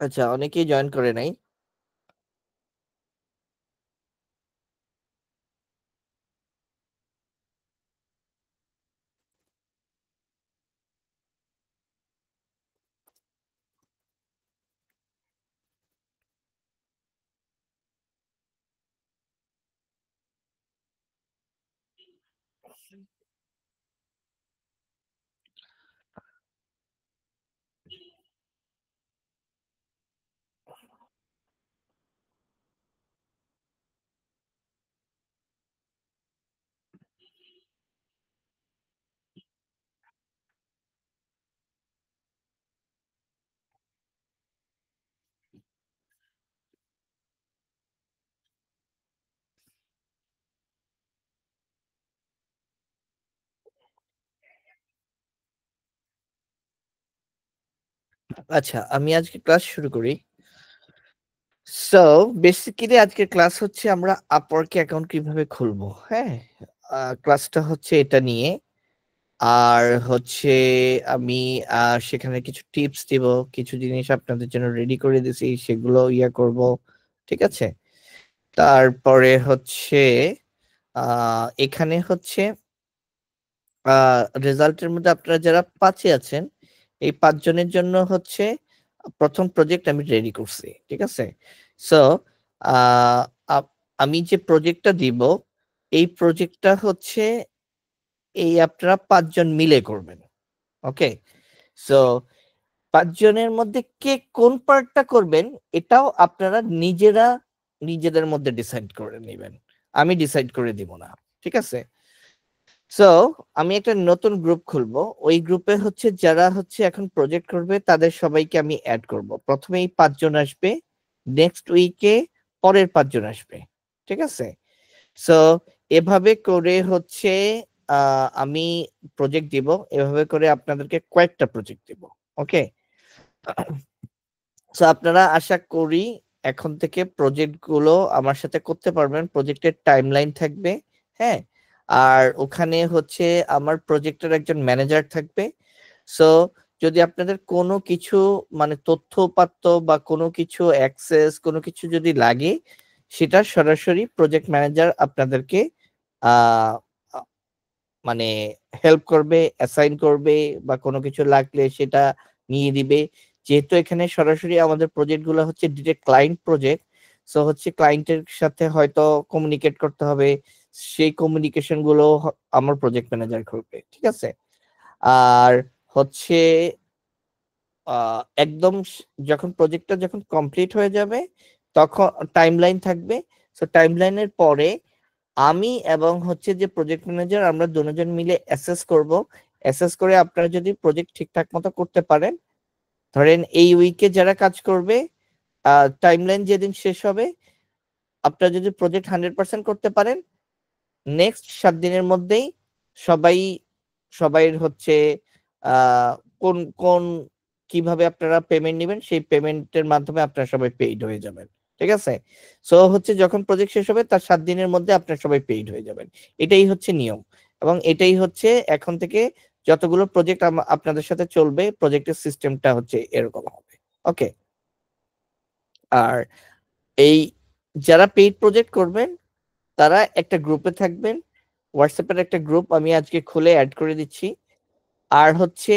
আচ্ছা, অনেকেই জয়েন করে নাই। আচ্ছা, আমি আজকে ক্লাস শুরু করি। সো বেসিক্যালি আজকের ক্লাস হচ্ছে আমরা Upwork এ অ্যাকাউন্ট কিভাবে খুলবো, হ্যাঁ? ক্লাসটা হচ্ছে এটা নিয়ে। আর হচ্ছে আমি সেখানে কিছু টিপস দিব, কিছু জিনিস আপনাদের জন্য রেডি করে দিছি, সেগুলো করব। ঠিক আছে? তারপরে হচ্ছে আ এখানে হচ্ছে আ রেজাল্টের মধ্যে আপনারা যারা ৫ এ আছেন, এই ৫ জনের জন্য হচ্ছে ১ম প্রজেক্ট আমি রেডি করছি। ঠিক আছে? সো আ আপ আমি যে প্রজেক্টটা দিব, এই প্রজেক্টটা হচ্ছে আপনারা ৫ জন মিলে করবেন। ওকে? সো ৫ জনের মধ্যে কে কোন পার্টটা করবেন, এটাও আপনারা নিজেদের মধ্যে ডিসাইড করে নিবেন। আমি ডিসাইড করে দিব না। ঠিক আছে? সো আমি একটা নতুন গ্রুপ খুলবো। ওই গ্রুপে হচ্ছে যারা হচ্ছে এখন প্রজেক্ট করবে তাদের সবাইকে আমি এড করব। ১ম এই ৫ জন আসবে। নেক্সট উইকে পরের ৫ জন আসবে। ঠিক আছে? সো এভাবে করে হচ্ছে আ আমি প্রজেক্ট দিব। এভাবে করে আপনাদেরকে কয়েকটা প্রজেক্ট দিব। ওকে? সো আপনারা আশা করি এখন থেকে প্রজেক্ট গুলো আমার সাথে করতে পারবেন। প্রজেক্টের টাইমলাইন থাকবে। হ্যাঁ? আর ওখানে হচ্ছে আমার প্রজেক্টের একজন ম্যানেজার থাকবে। সো যদি আপনাদের কোনো কিছু মানে তথ্য-উপাত্ত বা কোনো কিছু অ্যাক্সেস কোনো কিছু যদি লাগে, সেটা সরাসরি প্রজেক্ট ম্যানেজার আপনাদেরকে আ আ মানে হেল্প করবে, অ্যাসাইন করবে বা কোনো কিছু লাগলে সেটা নিয়ে দিবে। যেহেতু এখানে সরাসরি আমাদের প্রজেক্ট গুলো হচ্ছে ডিরেক্ট ক্লায়েন্ট প্রজেক্ট। সো হচ্ছে ক্লায়েন্টের সাথে হয়তো কমিউনিকেট করতে হবে। সেই কমিউনিকেশন গুলো আমার প্রজেক্ট ম্যানেজার করবে। ঠিক আছে? আর হচ্ছে আ একদম যখন প্রজেক্টটা যখন কমপ্লিট হয়ে যাবে, তখন টাইমলাইন থাকবে। সো টাইমলাইনের পরে আমি এবং হচ্ছে যে প্রজেক্ট ম্যানেজার আমরা দোনোজন মিলে অ্যাসেস করব। অ্যাসেস করে আপনারা যদি প্রজেক্ট ঠিকঠাক মতো করতে পারেন, ধরেন এই উইকে যারা কাজ করবে, আ টাইমলাইন যেদিন শেষ হবে, আপনারা যদি প্রজেক্ট 100% করতে পারেন, নেক্সট ৭ দিনের মধ্যেই সবাই সবাইর হচ্ছে আ কোন, কোন কিভাবে আপনারা পেমেন্ট নিবেন সেই পেমেন্টের মাধ্যমে আপনারা সবাই পেইড হয়ে যাবেন। ঠিক আছে? সো হচ্ছে যখন প্রজেক্ট শেষ হবে তার ৭ দিনের মধ্যে আপনারা সবাই পেইড হয়ে যাবেন। এটাই হচ্ছে নিয়ম। এবং এটাই হচ্ছে এখন থেকে যতগুলো প্রজেক্ট আপনাদের সাথে চলবে প্রজেক্টের সিস্টেমটা হচ্ছে এরকম হবে। ওকে? আর এই যারা পেইড প্রজেক্ট করবেন তারা একটা গ্রুপে থাকবেন। WhatsApp এর একটা গ্রুপ আমি আজকে খুলে এড করে দিচ্ছি। আর হচ্ছে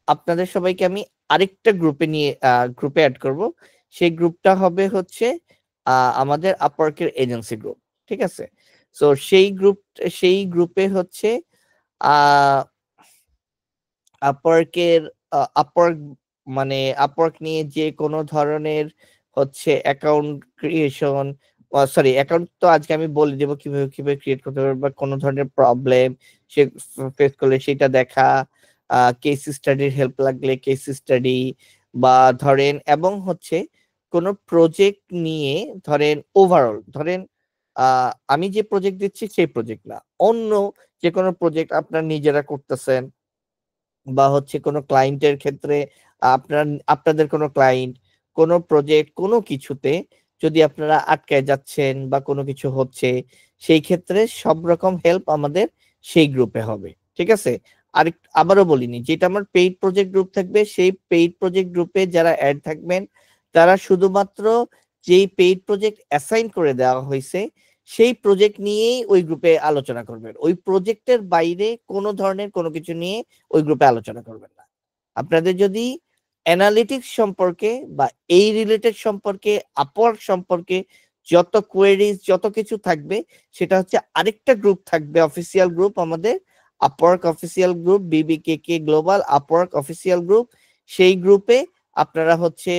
আপনাদের সবাইকে আমি আরেকটা গ্রুপে এড করব। সেই গ্রুপটা হবে হচ্ছে আ আমাদের Upwork এর এজেন্সি গ্রুপ। ঠিক আছে? সো সেই গ্রুপে হচ্ছে আ Upwork এর Upwork মানে Upwork নিয়ে যে কোনো ধরনের হচ্ছে অ্যাকাউন্ট ক্রিয়েশন সরি অ্যাকাউন্ট তো আজকে আমি বলে দিব কিভাবে ক্রিয়েট করতে পারবে বা কোনো ধরনের প্রবলেম সে ফেস করলে সেটা দেখা, কেস স্টাডির হেল্প লাগলে কেস স্টাডি বা ধরেন এবং হচ্ছে কোনো প্রজেক্ট নিয়ে ধরেন ওভারঅল ধরেন আ আমি যে প্রজেক্ট দিচ্ছি সেই প্রজেক্ট না। অন্য যেকোনো প্রজেক্ট আপনারা নিজেরা করতেছেন বা হচ্ছে কোনো ক্লায়েন্টের ক্ষেত্রে আপনাদের কোনো ক্লায়েন্ট, কোনো প্রজেক্ট, কোনো কিছুতে যদি আপনারা আটকায় যাচ্ছেন বা কোনো কিছু হচ্ছে, সেই ক্ষেত্রে সব রকম হেল্প আমাদের সেই গ্রুপে হবে। ঠিক আছে? আবারও বলিনি যেটা আমার পেইড প্রজেক্ট গ্রুপ থাকবে, সেই পেইড প্রজেক্ট গ্রুপে যারা এড থাকবেন, তারা শুধুমাত্র যেই পেইড প্রজেক্ট অ্যাসাইন করে দেওয়া হয়েছে সেই প্রজেক্ট নিয়েই ওই গ্রুপে আলোচনা করবেন। ওই প্রজেক্টের বাইরে কোনো ধরনের কোনো কিছু নিয়ে ওই গ্রুপে আলোচনা করবেন না। আপনাদের যদি অ্যানালিটিক্স সম্পর্কে বা এই রিলেটেড সম্পর্কে, আপওয়ার্ক সম্পর্কে যত কোয়েরিজ যত কিছু থাকবে সেটা হচ্ছে আরেকটা গ্রুপ থাকবে, অফিসিয়াল গ্রুপ, আমাদের Upwork official group, BBKK global Upwork official group. সেই গ্রুপে আপনারা হচ্ছে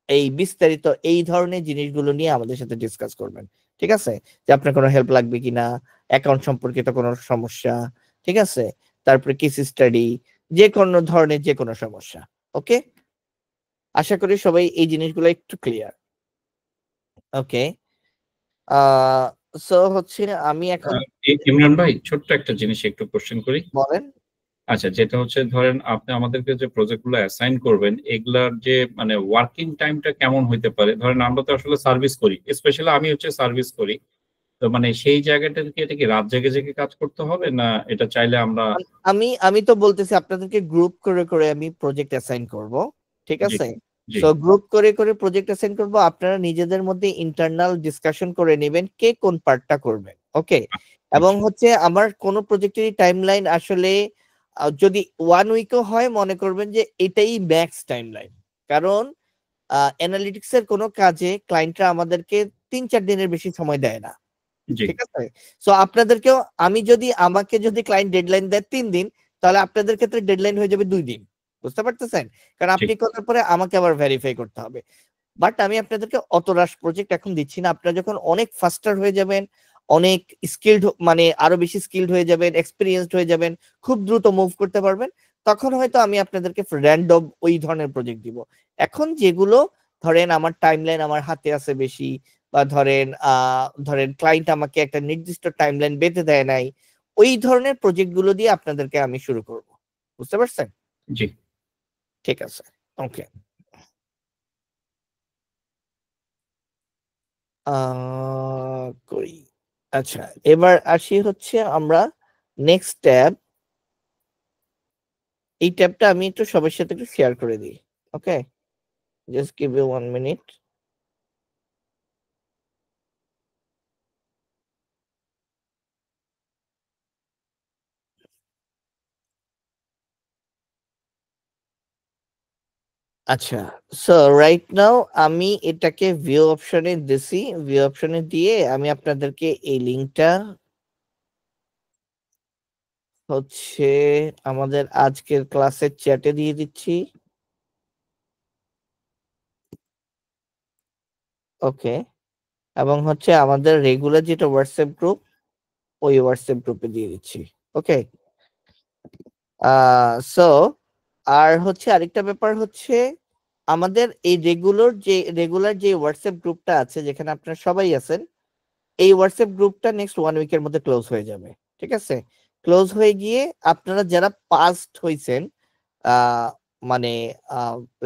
এই বিস্তারিত এই ধরনের জিনিসগুলো নিয়ে আমাদের সাথে ডিসকাস করবেন। ঠিক আছে? যে আপনার কোনো হেল্প লাগবে কিনা, অ্যাকাউন্ট সম্পর্কিত কোনো সমস্যা, ঠিক আছে, তারপরে কেস স্টাডি, যে কোনো ধরনের যে কোনো সমস্যা। ওকে, আশা করি সবাই এই জিনিসগুলো একটু ক্লিয়ার। ওকে, সো হচ্ছে আমি এখন ইমরান ভাই, ছোট্ট একটা জিনিস একটু কোশ্চেন করি। বলেন। আচ্ছা, যেটা হচ্ছে ধরেন আপনি আমাদেরকে যে প্রজেক্টগুলো অ্যাসাইন করবেন এগুলার যে মানে ওয়ার্কিং টাইমটা কেমন হইতে পারে? ধরেন আমরা তো আসলে সার্ভিস করি, স্পেশালি আমি হচ্ছে সার্ভিস করি, তো মানে সেই জায়গাটা কি এটা কি রাত জেগে জেগে কাজ করতে হবে, না এটা চাইলে আমরা? আমি আমি তো বলতেছি আপনাদেরকে গ্রুপ করে করে আমি প্রজেক্ট অ্যাসাইন করব। ঠিক জি আছে? জি সো গ্রুপ করে করে প্রজেক্ট অ্যাসাইন করব, আপনারা নিজেদের মধ্যে ইন্টারনাল ডিসকাশন করে নেবেন কে কোন পার্টটা করবেন। ওকে, এবং আচ্ছা হচ্ছে আমার কোন প্রজেক্টেরই টাইমলাইন আসলে যদি 1 উইকও হয় মনে করবেন যে এটাই ম্যাক্স টাইমলাইন। কারণ অ্যানালিটিক্স এর কোনো কাজে ক্লায়েন্টরা আমাদেরকে 3-4 দিনের বেশি সময় দেয় না। জি ঠিক আছে? সো আপনাদেরকেও আমাকে যদি ক্লায়েন্ট ডেডলাইন দেয় 3 দিন, তাহলে আপনাদের ক্ষেত্রে ডেডলাইন হয়ে যাবে 2 দিন। বুঝতে পারতেছেন? কারণ ঠিক আপনি করার পরে আমাকে আবার ভেরিফাই করতে হবে। বাট আমি আপনাদেরকে অত রাশ প্রজেক্ট এখন দিচ্ছি না। আপনারা যখন অনেক ফাস্টার হয়ে যাবেন, অনেক স্কিলড, মানে আরো বেশি স্কিলড হয়ে যাবেন, এক্সপেরিয়েন্সড হয়ে যাবেন, খুব দ্রুত মুভ করতে পারবেন, তখন হয়তো আমি আপনাদেরকে র‍্যান্ডম ওই ধরনের প্রজেক্ট দিব। এখন যেগুলো ধরেন আমার টাইমলাইন আমার হাতে আছে বেশি, বা ধরেন ক্লায়েন্ট আমাকে একটা নির্দিষ্ট টাইমলাইন বেঁধে দেয় নাই, ওই ধরনের প্রজেক্ট গুলো দিয়ে আপনাদেরকে আমি শুরু করব। বুঝতে পারছেন? জি। ঠিক আছে, ওকে। করি। আচ্ছা, এবার আসি হচ্ছে আমরা নেক্সট ট্যাব। এই ট্যাবটা আমি একটু সবার সাথে একটু শেয়ার করে দিই। ওকে, জাস্ট গিভ মি 1 মিনিট। আচ্ছা, সো রাইট নাও আমি এটাকে ভিউ অপশনে দিছি। ভিউ অপশনে দিয়ে আমি আপনাদেরকে এই লিংকটা হচ্ছে আমাদের আজকের ক্লাসের চ্যাটে দিয়ে দিচ্ছি। ওকে, এবং হচ্ছে আমাদের রেগুলার যেটা হোয়াটসঅ্যাপ গ্রুপ, ওই হোয়াটসঅ্যাপ গ্রুপে দিয়ে দিচ্ছি। ওকে, সো আর হচ্ছে আরেকটা ব্যাপার হচ্ছে আমাদের এই রেগুলার যে হোয়াটসঅ্যাপ গ্রুপটা আছে যেখানে আপনারা সবাই আছেন, এই হোয়াটসঅ্যাপ গ্রুপটা নেক্সট 1 উইকের মধ্যে ক্লোজ হয়ে যাবে। ঠিক আছে? ক্লোজ হয়ে গিয়ে আপনারা যারা পাস্ট হইছেন আহ মানে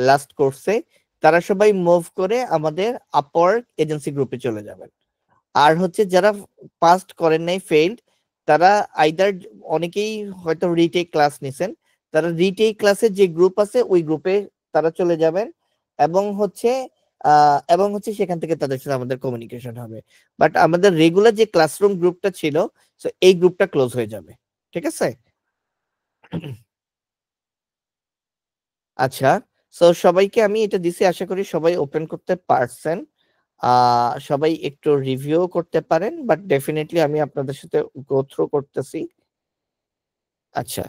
লাস্ট কোর্সে, তারা সবাই মুভ করে আমাদের আপওয়ার্ক এজেন্সি গ্রুপে চলে যাবেন। আর হচ্ছে যারা পাস্ট করেন নাই, ফেইল্ড, তারা আইদার অনেকেই হয়তো রিটেক ক্লাস নিছেন, তারা রিটেক ক্লাসের যে গ্রুপ আছে ওই গ্রুপে তারা চলে যাবেন, এবং হচ্ছে সেখান থেকে তাদের সাথে আমাদের কমিউনিকেশন হবে। বাট আমাদের রেগুলার যে ক্লাসরুম গ্রুপটা ছিল, সো এই গ্রুপটা ক্লোজ হয়ে যাবে। ঠিক আছে? আচ্ছা, সো সবাইকে আমি এটা দিছি, আশা করি সবাই ওপেন করতে পারছেন। সবাই একটু রিভিউ করতে পারেন, বাট ডেফিনেটলি আমি আপনাদের সাথে গো থ্রু করতেছি। আচ্ছা,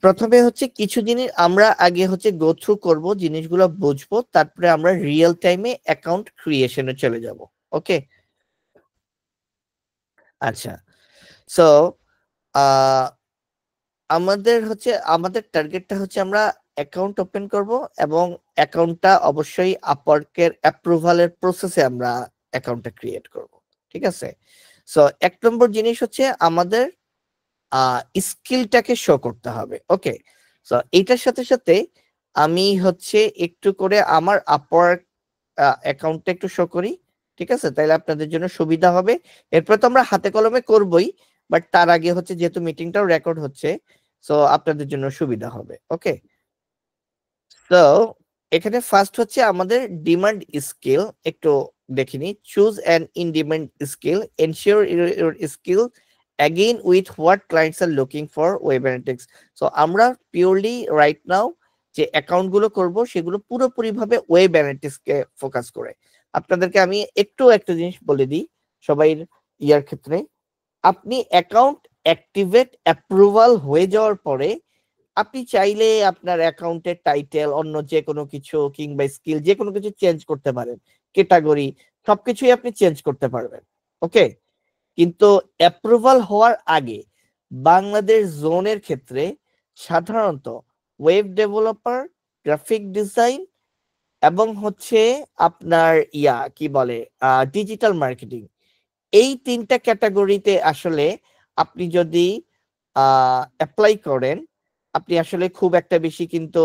প্রথমে হচ্ছে কিছু জিনিস আমরা আগে হচ্ছে গো থ্রু করব, জিনিসগুলো বুঝবো, তারপরে আমরা রিয়েল টাইমে অ্যাকাউন্ট ক্রিয়েশনে চলে যাব। ওকে, আচ্ছা, সো আমাদের টার্গেটটা হচ্ছে আমরা অ্যাকাউন্ট ওপেন করব, এবং অ্যাকাউন্টটা অবশ্যই আপওয়ার্কের অ্যাপ্রুভালের প্রসেসে আমরা অ্যাকাউন্টটা ক্রিয়েট করব। ঠিক আছে? সো 1 নম্বর জিনিস হচ্ছে আমাদের স্কিলটাকে শো করতে হবে। ওকে, সো এটার সাথে সাথে আমি হচ্ছে একটু করে আমার আপওয়ার্ক অ্যাকাউন্টটা একটু শো করি। ঠিক আছে? তাইলে আপনাদের জন্য সুবিধা হবে। এরপর তো আমরা হাতে কলমে করবই, বাট তার আগে হচ্ছে যেহেতু মিটিংটাও রেকর্ড হচ্ছে, সো আপনাদের জন্য সুবিধা হবে। ওকে, তো এখানে ফার্স্ট হচ্ছে আমাদের ডিমান্ড স্কিল, একটু দেখিনি। Choose an in demand skill, ensure your skill again with what clients are looking for web analytics. So আমরা পিওরলি রাইট নাও যে অ্যাকাউন্ট গুলো করবো সেগুলো পুরোপুরি ভাবে ওয়েব অ্যানালিটিক্স কে ফোকাস করে। আপনাদেরকে আমি একটু একটা জিনিস বলে দিই সবাই ইয়ার ক্ষেত্রে, আপনি অ্যাকাউন্ট অ্যাক্টিভেট অ্যাপ্রুভাল হয়ে যাওয়ার পরে আপনি চাইলে আপনার অ্যাকাউন্টের টাইটেল অন্য যে কোনো কিছু কিংবা স্কিল যে কোনো কিছু চেঞ্জ করতে পারেন, ক্যাটাগরি সবকিছুই আপনি চেঞ্জ করতে পারবেন। ওকে, কিন্তু অ্যাপ্রুভাল হওয়ার আগে বাংলাদেশ জোনের ক্ষেত্রে সাধারণত ওয়েব ডেভেলপার, গ্রাফিক ডিজাইন এবং হচ্ছে আপনার কি বলে ডিজিটাল মার্কেটিং, এই তিনটা ক্যাটাগরিতে আসলে আপনি যদি অ্যাপ্লাই করেন আপনি আসলে খুব একটা বেশি কিন্তু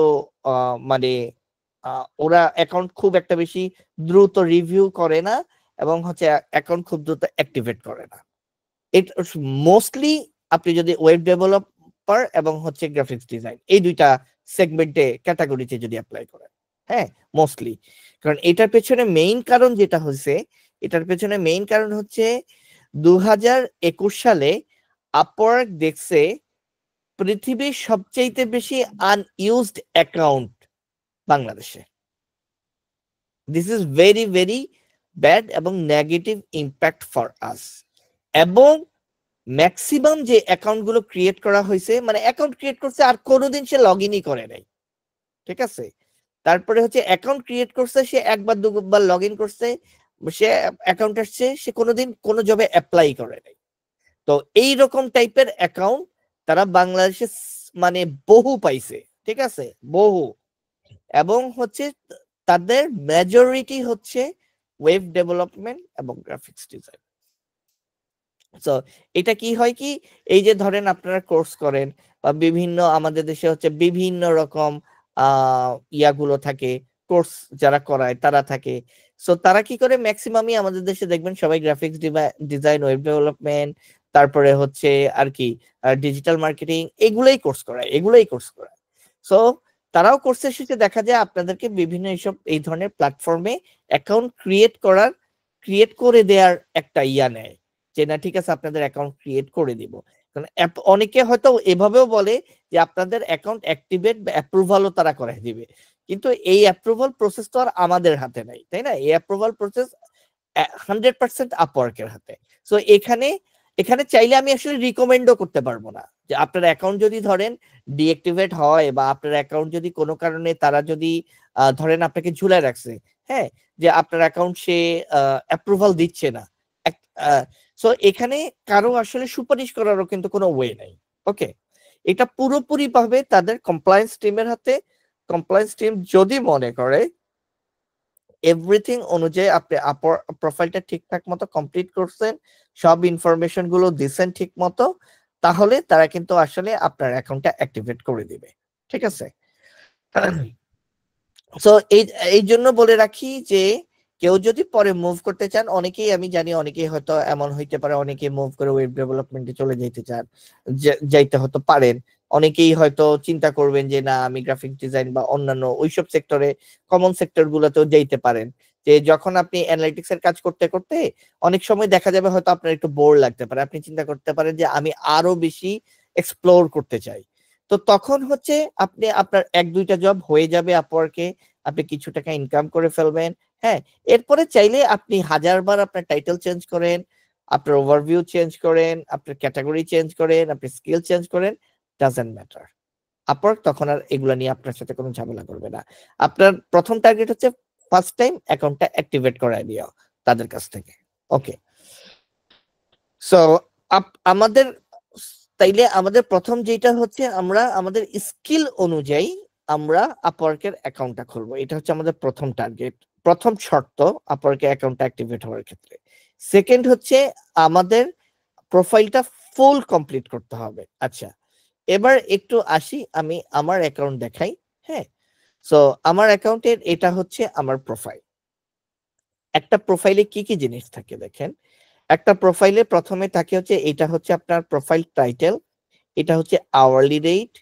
মানে ওরা অ্যাকাউন্ট খুব একটা বেশি দ্রুত রিভিউ করে না এবং হচ্ছে অ্যাকাউন্ট খুব দ্রুত অ্যাক্টিভেট করে না। এটা মোস্টলি আপনি যদি ওয়েব ডেভেলপার এবং হচ্ছে গ্রাফিক্স ডিজাইন এই দুইটা সেগমেন্টে ক্যাটাগরিতে যদি অ্যাপ্লাই করেন, হ্যাঁ মোস্টলি। কারণ এটার পেছনে মেইন কারণ যেটা হচ্ছে, এটার পেছনে মেইন কারণ হচ্ছে 2021 সালে আপওয়ার্ক দেখছে পৃথিবীর সবচেয়ে বেশি আনইউজড অ্যাকাউন্ট বাংলাদেশে। This is very very bad এবং নেগেটিভ ইম্প্যাক্ট ফর আস। এবং ম্যাক্সিমাম যে অ্যাকাউন্ট গুলো ক্রিয়েট করা হয়েছে, মানে অ্যাকাউন্ট ক্রিয়েট করছে আর কোনোদিন সে লগ ইনই করে নাই, ঠিক আছে। তারপরে হচ্ছে অ্যাকাউন্ট ক্রিয়েট করছে, সে একবার দুবার লগ ইন করছে, সে অ্যাকাউন্ট আসছে, সে কোনোদিন কোনো জবে অ্যাপ্লাই করে নাই। তো এই রকম টাইপের অ্যাকাউন্ট তারা বাংলাদেশে মানে বহু পাইছে, ঠিক আছে, বহু। এবং হচ্ছে তাদের মেজরিটি হচ্ছে ওয়েব ডেভেলপমেন্ট এবং গ্রাফিক্স ডিজাইন। সো এটা কি হয় কি, এই যে ধরেন আপনারা কোর্স করেন বা বিভিন্ন আমাদের দেশে হচ্ছে বিভিন্ন রকম ইয়াগুলো থাকে, কোর্স যারা করায় তারা থাকে। সো তারা কি করে, ম্যাক্সিমামই আমাদের দেশে দেখবেন সবাই গ্রাফিক্স ডিজাইন, ওয়েব ডেভেলপমেন্ট, তারপরে হচ্ছে আর কি ডিজিটাল মার্কেটিং, এগুলোই কোর্স করায়। সো তারাও কোর্সের শেষে দেখা যায় আপনাদেরকে বিভিন্ন এই ধরনের প্ল্যাটফর্মে অ্যাকাউন্ট ক্রিয়েট করে দেওয়ার একটা নেয় যে না ঠিক আছে আপনাদের অ্যাকাউন্ট ক্রিয়েট করে দিব। কারণ অনেকে হয়তো এভাবেও বলে যে আপনাদের অ্যাকাউন্ট অ্যাক্টিভেট বা অ্যাপ্রুভালও তারা করে দিবে, কিন্তু এই অ্যাপ্রুভাল প্রসেস তো আর আমাদের হাতে নাই, তাই না? এই অ্যাপ্রুভাল প্রসেস 100% আপওয়ার্কের হাতে। সো এখানে চাইলে আমি আসলে রিকমেন্ডও করতে পারবো না যে আপনার অ্যাকাউন্ট যদি ধরেন ডিঅ্যাক্টিভেট হয় বা আপনার অ্যাকাউন্ট যদি কোনো কারণে তারা যদি ধরেন আপনাকে ঝুলায় রাখছে, হ্যাঁ, যে আপনার অ্যাকাউন্ট সে অ্যাপ্রুভাল দিচ্ছে না, সো এখানে কারো আসলে সুপারিশ করারও কিন্তু কোনো ওয়ে নাই। ওকে, এটা পুরোপুরি ভাবে তাদের কমপ্লায়েন্স টিমের হাতে। কমপ্লায়েন্স টিম যদি মনে করে এভরিথিং অনুযায়ী আপনি প্রোফাইলটা ঠিকঠাক মতো কমপ্লিট করছেন, সব ইনফরমেশন গুলো দিচ্ছেন ঠিক মতো, তাহলে তারা কিন্তু আসলে আপনার অ্যাকাউন্টটা অ্যাক্টিভেট করে দিবে, ঠিক আছে। সো এই জন্য বলে রাখি যে কেউ যদি পরে মুভ করতে চান, অনেকেই আমি জানি অনেকেই হয়তো এমন হইতে পারে অনেকে মুভ করে ওয়েব ডেভেলপমেন্টে চলে যেতে চান, যাইতে হয়তো পারেন। অনেকেই হয়তো চিন্তা করবেন যে না আমি গ্রাফিক ডিজাইন বা অন্যান্য ওইসব সেক্টরে, কমন সেক্টর গুলোতেও যাইতে পারেন। যে যখন আপনি অ্যানালিটিক্স এর কাজ করতে করতে অনেক সময় দেখা যাবে হয়তো আপনার একটু বোর লাগতে পারে, আপনি চিন্তা করতে পারেন যে আমি আরো বেশি এক্সপ্লোর করতে চাই। তো তখন হচ্ছে আপনি আপনার 1-2টা জব হয়ে যাবে আপওয়ার্কে, আপনি কিছু টাকা ইনকাম করে ফেলবেন, হ্যাঁ। এরপরে চাইলে আপনি 1000বার আপনার টাইটেল চেঞ্জ করেন, আপনার ওভারভিউ চেঞ্জ করেন, আপনার ক্যাটাগরি চেঞ্জ করেন, আপনি স্কিল চেঞ্জ করেন, ডাজন্ট ম্যাটার। আপওয়ার্ক তখন আর এগুলা নিয়ে আপনার সাথে কোনো ঝামেলা করবে না। আপনার প্রথম টার্গেট হচ্ছে ফার্স্ট টাইম অ্যাকাউন্টটা অ্যাক্টিভেট করায় দিও তাদের কাছ থেকে। ওকে, সো আমাদের তাইলে আমাদের প্রথম যেটা হচ্ছে আমরা আমাদের স্কিল অনুযায়ী আমরা আপওয়ার্কের অ্যাকাউন্টটা খুলবো, এটা হচ্ছে আমাদের প্রথম টার্গেট, প্রথম শর্ত আপওয়ার্কের অ্যাকাউন্টটা অ্যাক্টিভেট হওয়ার ক্ষেত্রে। সেকেন্ড হচ্ছে আমাদের প্রোফাইলটা ফুল কমপ্লিট করতে হবে। আচ্ছা, এবার একটু আসি, আমি আমার অ্যাকাউন্ট দেখাই, হ্যাঁ। সো আমার অ্যাকাউন্টের এটা হচ্ছে আমার প্রোফাইল। একটা প্রোফাইলে কি কি জিনিস থাকে দেখেন, একটা প্রোফাইলে প্রথমে থাকে হচ্ছে এটা হচ্ছে আপনার প্রোফাইল টাইটেল, এটা হচ্ছে আওয়ারলি রেট,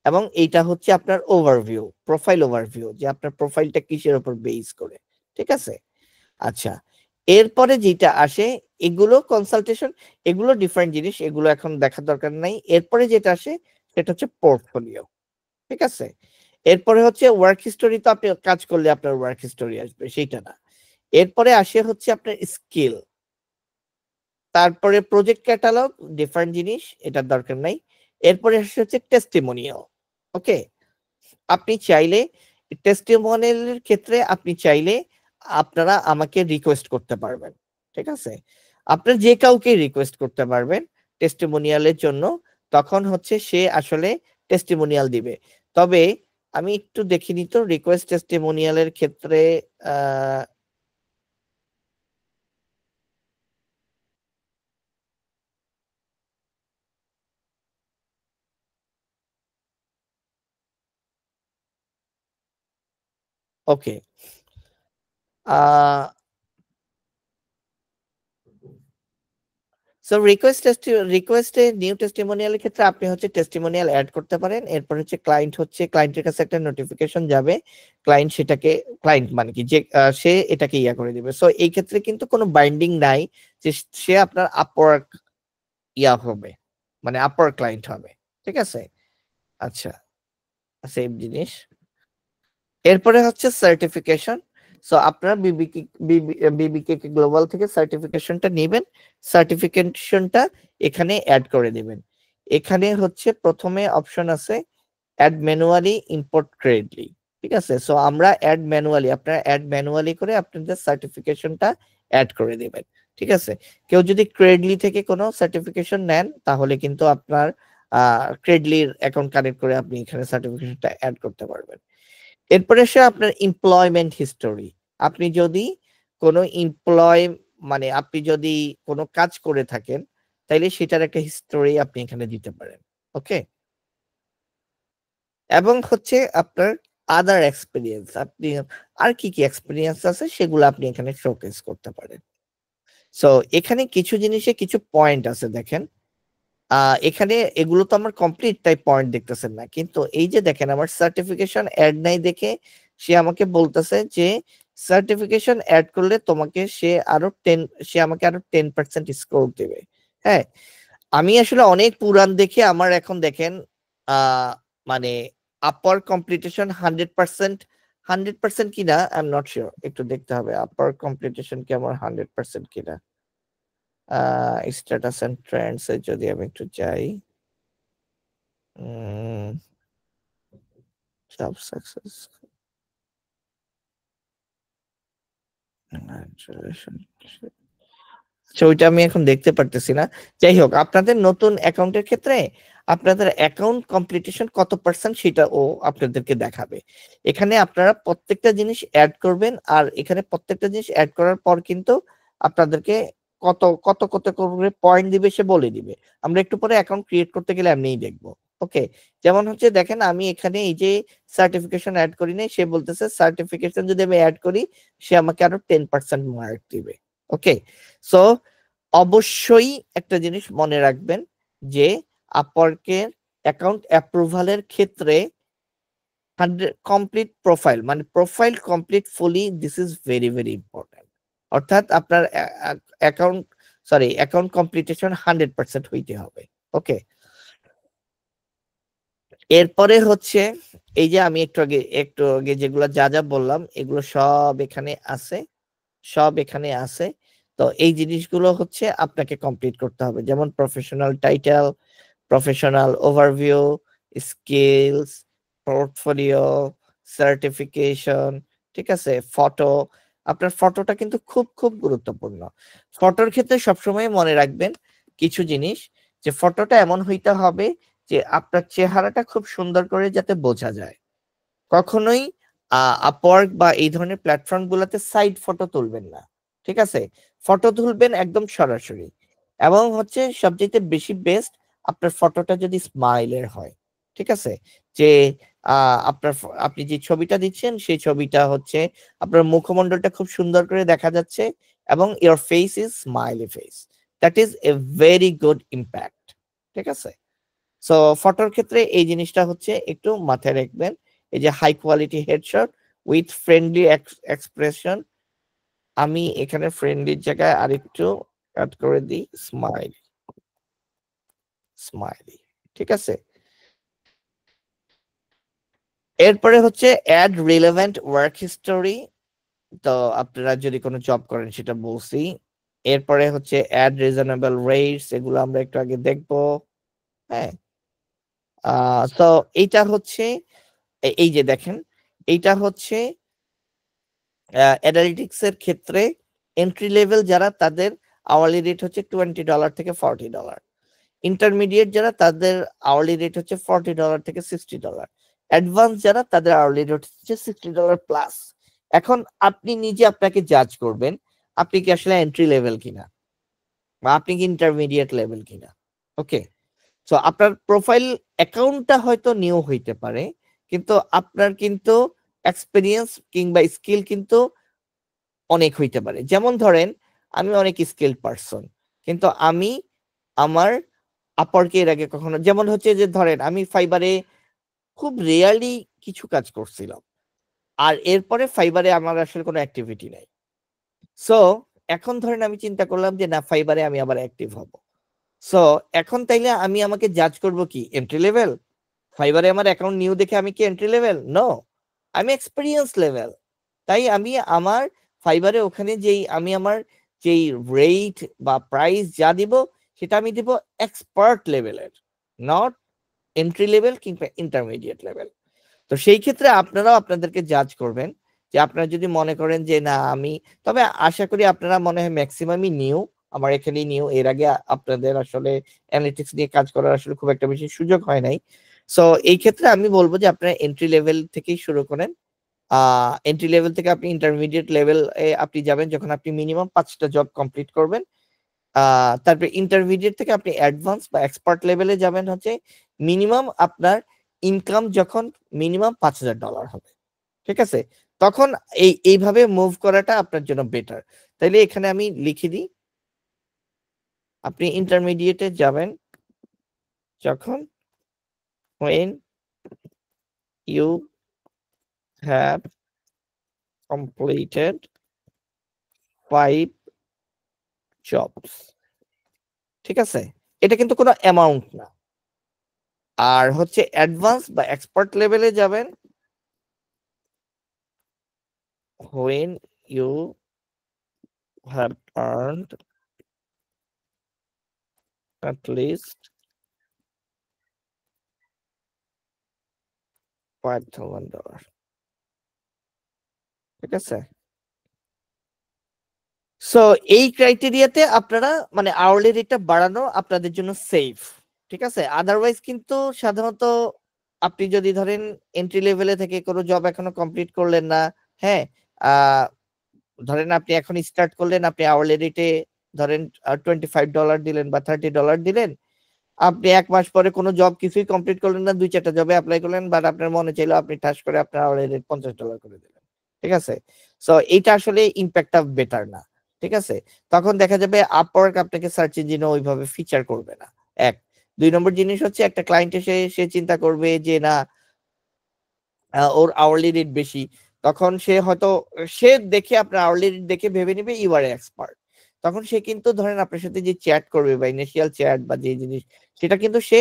এবং এইটা হচ্ছে আপনার ওভারভিউ, প্রোফাইল ওভারভিউ, যে আপনার প্রোফাইলটা কিসের উপর বেস করে। ঠিক আছে, আচ্ছা। এরপরে যেটা আসে, এগুলো কনসালটেশন, এগুলো ডিফারেন্ট জিনিস, এগুলো এখন দেখার দরকার নাই। এরপরে যেটা আসে সেটা হচ্ছে পোর্টফোলিও। ঠিক আছে, এরপরে হচ্ছে ওয়ার্ক হিস্টোরি, তো আপনি কাজ করলে আপনার ওয়ার্ক হিস্টোরি আসবে, সেইটা না। এরপরে আসে হচ্ছে আপনার স্কিল, তারপরে প্রজেক্ট ক্যাটালগ, ডিফারেন্ট জিনিস, এটার দরকার নাই। এরপরে আসে হচ্ছে টেস্টিমোনিয়াল। ওকে, আপনি চাইলে টেস্টিমোনিয়ালের ক্ষেত্রে আপনি চাইলে আপনারা আমাকে রিকোয়েস্ট করতে পারবেন। ঠিক আছে, আপনার যে কাউকে রিকোয়েস্ট করতে পারবেন টেস্টিমোনিয়ালের জন্য, তখন হচ্ছে সে আসলে টেস্টিমোনিয়াল দিবে। তবে আমি একটু দেখিনি তো রিকোয়েস্ট টেস্টিমোনিয়ালের ক্ষেত্রে। আহ ওকে, আহ সো রিকোয়েস্টে নিউ টেস্টিমোনিয়ালের ক্ষেত্রে আপনি হচ্ছে টেস্টিমোনিয়াল অ্যাড করতে পারেন। এরপর হচ্ছে ক্লায়েন্টের কাছে একটা নোটিফিকেশন যাবে, ক্লায়েন্ট সেটাকে, ক্লায়েন্ট মানে কি, যে সে এটাকে ইয়া করে দিবে। সো এই ক্ষেত্রে কিন্তু কোনো বাইন্ডিং নাই যে সে আপনার আপওয়ার্ক ইয়া হবে, মানে আপওয়ার্ক ক্লায়েন্ট হবে। ঠিক আছে, আচ্ছা, সেম জিনিস। এরপরে হচ্ছে সার্টিফিকেশন। সো আপনারা বিবিকে গ্লোবাল থেকে সার্টিফিকেশনটা নেবেন, সার্টিফিকেশনটা এখানে অ্যাড করে দিবেন। এখানে হচ্ছে প্রথমে অপশন আছে অ্যাড ম্যানুয়ালি, ইম্পোর্ট ক্রেডিটলি। ঠিক আছে, সো আমরা অ্যাড ম্যানুয়ালি, আপনারা অ্যাড ম্যানুয়ালি করে আপনাদের সার্টিফিকেশনটা অ্যাড করে দিবেন। ঠিক আছে, কেউ যদি ক্রেডলি থেকে কোনো সার্টিফিকেশন নেন তাহলে কিন্তু আপনার ক্রেডলির অ্যাকাউন্ট কানেক্ট করে আপনি এখানে সার্টিফিকেশনটা অ্যাড করতে পারবেন। এরপরে সে আপনার এমপ্লয়মেন্ট হিস্টোরি, আপনি যদি কোনো এমপ্লয়, মানে আপনি যদি কোনো কাজ করে থাকেন তাইলে সেটার একটা হিস্টোরি আপনি এখানে দিতে পারেন। ওকে, এবং হচ্ছে আপনার আদার এক্সপিরিয়েন্স, আপনি আর কি কি এক্সপিরিয়েন্স আছে সেগুলো আপনি এখানে শোকেস করতে পারেন। সো এখানে কিছু জিনিসে কিছু পয়েন্ট আছে, দেখেন। এখানে এগুলো তো আমার কমপ্লিট, তাই পয়েন্ট দেখতেছেন না, কিন্তু এই যে দেখেন আমার সার্টিফিকেশন অ্যাড নাই দেখে সে আমাকে বলতেছে যে সার্টিফিকেশন অ্যাড করলে তোমাকে সে আমাকে আরো 10% স্কোর দেবে। হ্যাঁ, আমি আসলে অনেক পুরান দেখে আমার এখন দেখেন আহ মানে আপার কমপ্লিটেশন 100%, 100% কিনা আই এম নট শিওর, একটু দেখতে হবে আপার কমপ্লিটেশন কি আমার 100% কিনা। স্ট্যাটাস এন্ড ট্রেন্ডস এ যদি আমি একটু যাই, জব সাকসেস, ওইটা আমি এখন দেখতে পারতেছি না। যাই হোক, আপনাদের নতুন অ্যাকাউন্টের ক্ষেত্রে আপনাদের অ্যাকাউন্ট কমপ্লিটেশন কত পার্সেন্ট সেটা ও আপনাদেরকে দেখাবে। এখানে আপনারা প্রত্যেকটা জিনিস অ্যাড করবেন, আর এখানে প্রত্যেকটা জিনিস অ্যাড করার পর কিন্তু আপনাদেরকে কত কত কত করে পয়েন্ট দিবে সে বলে দিবে। আমরা একটু পরে অ্যাকাউন্ট ক্রিয়েট করতে গেলে এমনিই দেখবো। ওকে, যেমন হচ্ছে দেখেন আমি এখানে এই যে সার্টিফিকেশন অ্যাড করি নাই, সে বলতেছে সার্টিফিকেশন যদি আমি অ্যাড করি সে আমাকে আরো 10% মার্ক দিবে। ওকে, সো অবশ্যই একটা জিনিস মনে রাখবেন যে আপওয়ার্কের অ্যাকাউন্ট অ্যাপ্রুভালের ক্ষেত্রে 100 কমপ্লিট প্রোফাইল, মানে profile complete fully, this is very very important. অর্থাৎ আপনার অ্যাকাউন্ট, সরি, অ্যাকাউন্ট কমপ্লিটেশন 100% হইতে হবে। ওকে, এরপরে হচ্ছে এই যে আমি একটু আগে যেগুলো যা যা বললাম এগুলো সব এখানে আছে, সব এখানে আছে। তো এই জিনিসগুলো হচ্ছে আপনাকে কমপ্লিট করতে হবে, যেমন professional title, professional overview, skills, portfolio, certification. ঠিক আছে, ফটো, আপনার ফটোটা কিন্তু খুব খুব গুরুত্বপূর্ণ। ফটোর ক্ষেত্রে সবসময় মনে রাখবেন কিছু জিনিস, যে ফটোটা এমন হইতে হবে যে আপনার চেহারাটা খুব সুন্দর করে যাতে বোঝা যায়। কখনোই আপওয়ার্ক বা এই ধরনের প্ল্যাটফর্ম গুলাতে সাইড ফটো তুলবেন না। ঠিক আছে, ফটো তুলবেন একদম সরাসরি। এবং হচ্ছে সবচেয়ে বেশি বেস্ট আপনার ফটোটা যদি স্মাইলের হয়। ঠিক আছে, যে আপনি যে ছবিটা দিচ্ছেন সেই ছবিটা হচ্ছে আপনার মুখমণ্ডলটা খুব সুন্দর করে দেখা যাচ্ছে, এবং your face is smiley face, that is a very good impact. ঠিক আছে, সো ফটোর ক্ষেত্রে এই জিনিসটা হচ্ছে একটু মাথায় রাখবেন, এই যে high quality headshot with friendly expression. আমি এখানে ফ্রেন্ডলির জায়গায় আরেকটু অ্যাড করে দিই স্মাইলি, ঠিক আছে। এরপরে হচ্ছে অ্যাড রিলেভেন্ট ওয়ার্ক হিস্টোরি, তো আপনারা যদি কোনো জব করেন সেটা বলছি। এরপরে হচ্ছে অ্যাড রিজনেবল রেটস, এগুলো আমরা একটু আগে দেখবো। হ্যাঁ, তো এইটা হচ্ছে এই যে দেখেন, এইটা হচ্ছে অ্যানালিটিক্স এর ক্ষেত্রে এন্ট্রি লেভেল যারা তাদের আওয়ারলি রেট হচ্ছে $20 থেকে $40, ইন্টারমিডিয়েট যারা তাদের আওয়ারলি রেট হচ্ছে $40 থেকে $60, অ্যাডভান্স যারা তাদের আওয়ারলি রেট হচ্ছে $60 প্লাস। এখন আপনি নিজে আপনাকে জাজ করবেন আপনি কি আসলে এন্ট্রি লেভেল কিনা বা আপনি কি ইন্টারমিডিয়েট লেভেল কিনা। ওকে, সো আপনার প্রোফাইল অ্যাকাউন্টটা হয়তো নিউ হইতে পারে, কিন্তু আপনার কিন্তু এক্সপিরিয়েন্স কিংবা স্কিল কিন্তু অনেক হইতে পারে। যেমন ধরেন আমি অনেক স্কিল্ড পারসন, কিন্তু আমি আমার আপওয়ার্কে এর আগে কখনো, যেমন হচ্ছে যে ধরেন আমি ফাইবারে খুব রেয়ারলি কিছু কাজ করছিলাম, আর এরপরে ফাইবারে আমার আসলে কোনো অ্যাক্টিভিটি নাই। সো এখন ধরেন আমি চিন্তা করলাম যে না, ফাইবারে আমি আবার অ্যাক্টিভ হব। সো এখন তাইলে আমি আমাকে জাজ করব কি এন্ট্রি লেভেল? ফাইবারে আমার অ্যাকাউন্ট নিউ দেখে আমি কি এন্ট্রি লেভেল? নো, আমি এক্সপেরিয়েন্স লেভেল। তাই আমি আমার ফাইবারে ওখানে যেই আমি আমার যেই রেট বা প্রাইস যা দিব সেটা আমি দিব এক্সপার্ট লেভেলের, নট এন্ট্রি লেভেল কিংবা ইন্টারমিডিয়েট লেভেল। তো সেই ক্ষেত্রে আপনারাও আপনাদেরকে জাজ করবেন যে আপনারা যদি মনে করেন যে না আমি, তবে আশা করি আপনারা মনে হয় ম্যাক্সিমামই নিউ, আমার এখানেই নিউ, এর আগে আপনাদের আসলে অ্যানালিটিক্স নিয়ে কাজ করার আসলে খুব একটা বেশি সুযোগ হয় নাই। সো এই ক্ষেত্রে আমি বলবো যে আপনারা এন্ট্রি লেভেল থেকেই শুরু করেন। এন্ট্রি লেভেল থেকে আপনি ইন্টারমিডিয়েট লেভেল এ আপনি যাবেন যখন আপনি মিনিমাম 5টা জব কমপ্লিট করবেন। তারপরে ইন্টারমিডিয়েট থেকে আপনি অ্যাডভান্স বা এক্সপার্ট লেভেলে যাবেন হচ্ছে মিনিমাম আপনার ইনকাম যখন মিনিমাম $5,000 হবে, ঠিক আছে। তখন এইভাবে মুভ করাটা আপনার জন্য বেটার। তাইলে এখানে আমি লিখে দিই, আপনি ইন্টারমিডিয়েটে যাবেন যখন when you have completed 5 jobs, ঠিক আছে। এটা কিন্তু কোনো অ্যামাউন্ট না। আর হচ্ছে অ্যাডভান্স বা এক্সপার্ট লেভেলে যাবেন when you have earned at least $5,000, ঠিক আছে। সো এই ক্রাইটেরিয়াতে আপনারা মানে আওয়ারলি রেটটা বাড়ানো আপনাদের জন্য সেফ, ঠিক আছে। আদারওয়াইজ কিন্তু সাধারণত আপনি যদি ধরেন এন্ট্রি লেভেলে থেকে কোনো জব এখনো কমপ্লিট করলেন না, হ্যাঁ, ধরেন আপনি এখন স্টার্ট করলেন, আপনি আওয়ারলি রেটে ধরেন $25 দিলেন বা $30 দিলেন, আপনি 1 মাস পরে কোনো জব কিছুই কমপ্লিট করলেন না, 2-4টা জবে অ্যাপ্লাই করলেন, বাট আপনার মনে চাইলো আপনি ঠাস করে আপনার আওয়ারলি রেট $50 করে দিলেন, ঠিক আছে। সো এইটা আসলে ইম্প্যাক্টটা বেটার না, ঠিক আছে। তখন দেখা যাবে আপওয়ার্ক আপনাকে সার্চ ইঞ্জিনে ওইভাবে ফিচার করবে না, এক। 2 নম্বর জিনিস হচ্ছে একটা ক্লায়েন্ট এসে সে চিন্তা করবে যে না ওর আওয়ারলি রেট বেশি, তখন সে হয়তো সে দেখে আপনার আওয়ারলি রেট দেখে ভেবে নিবে ইউ আর এক্সপার্ট। তখন সে কিন্তু ধরেন আপনার সাথে যে চ্যাট করবে বা ইনিশিয়াল চ্যাট বা যে জিনিস, সেটা কিন্তু সে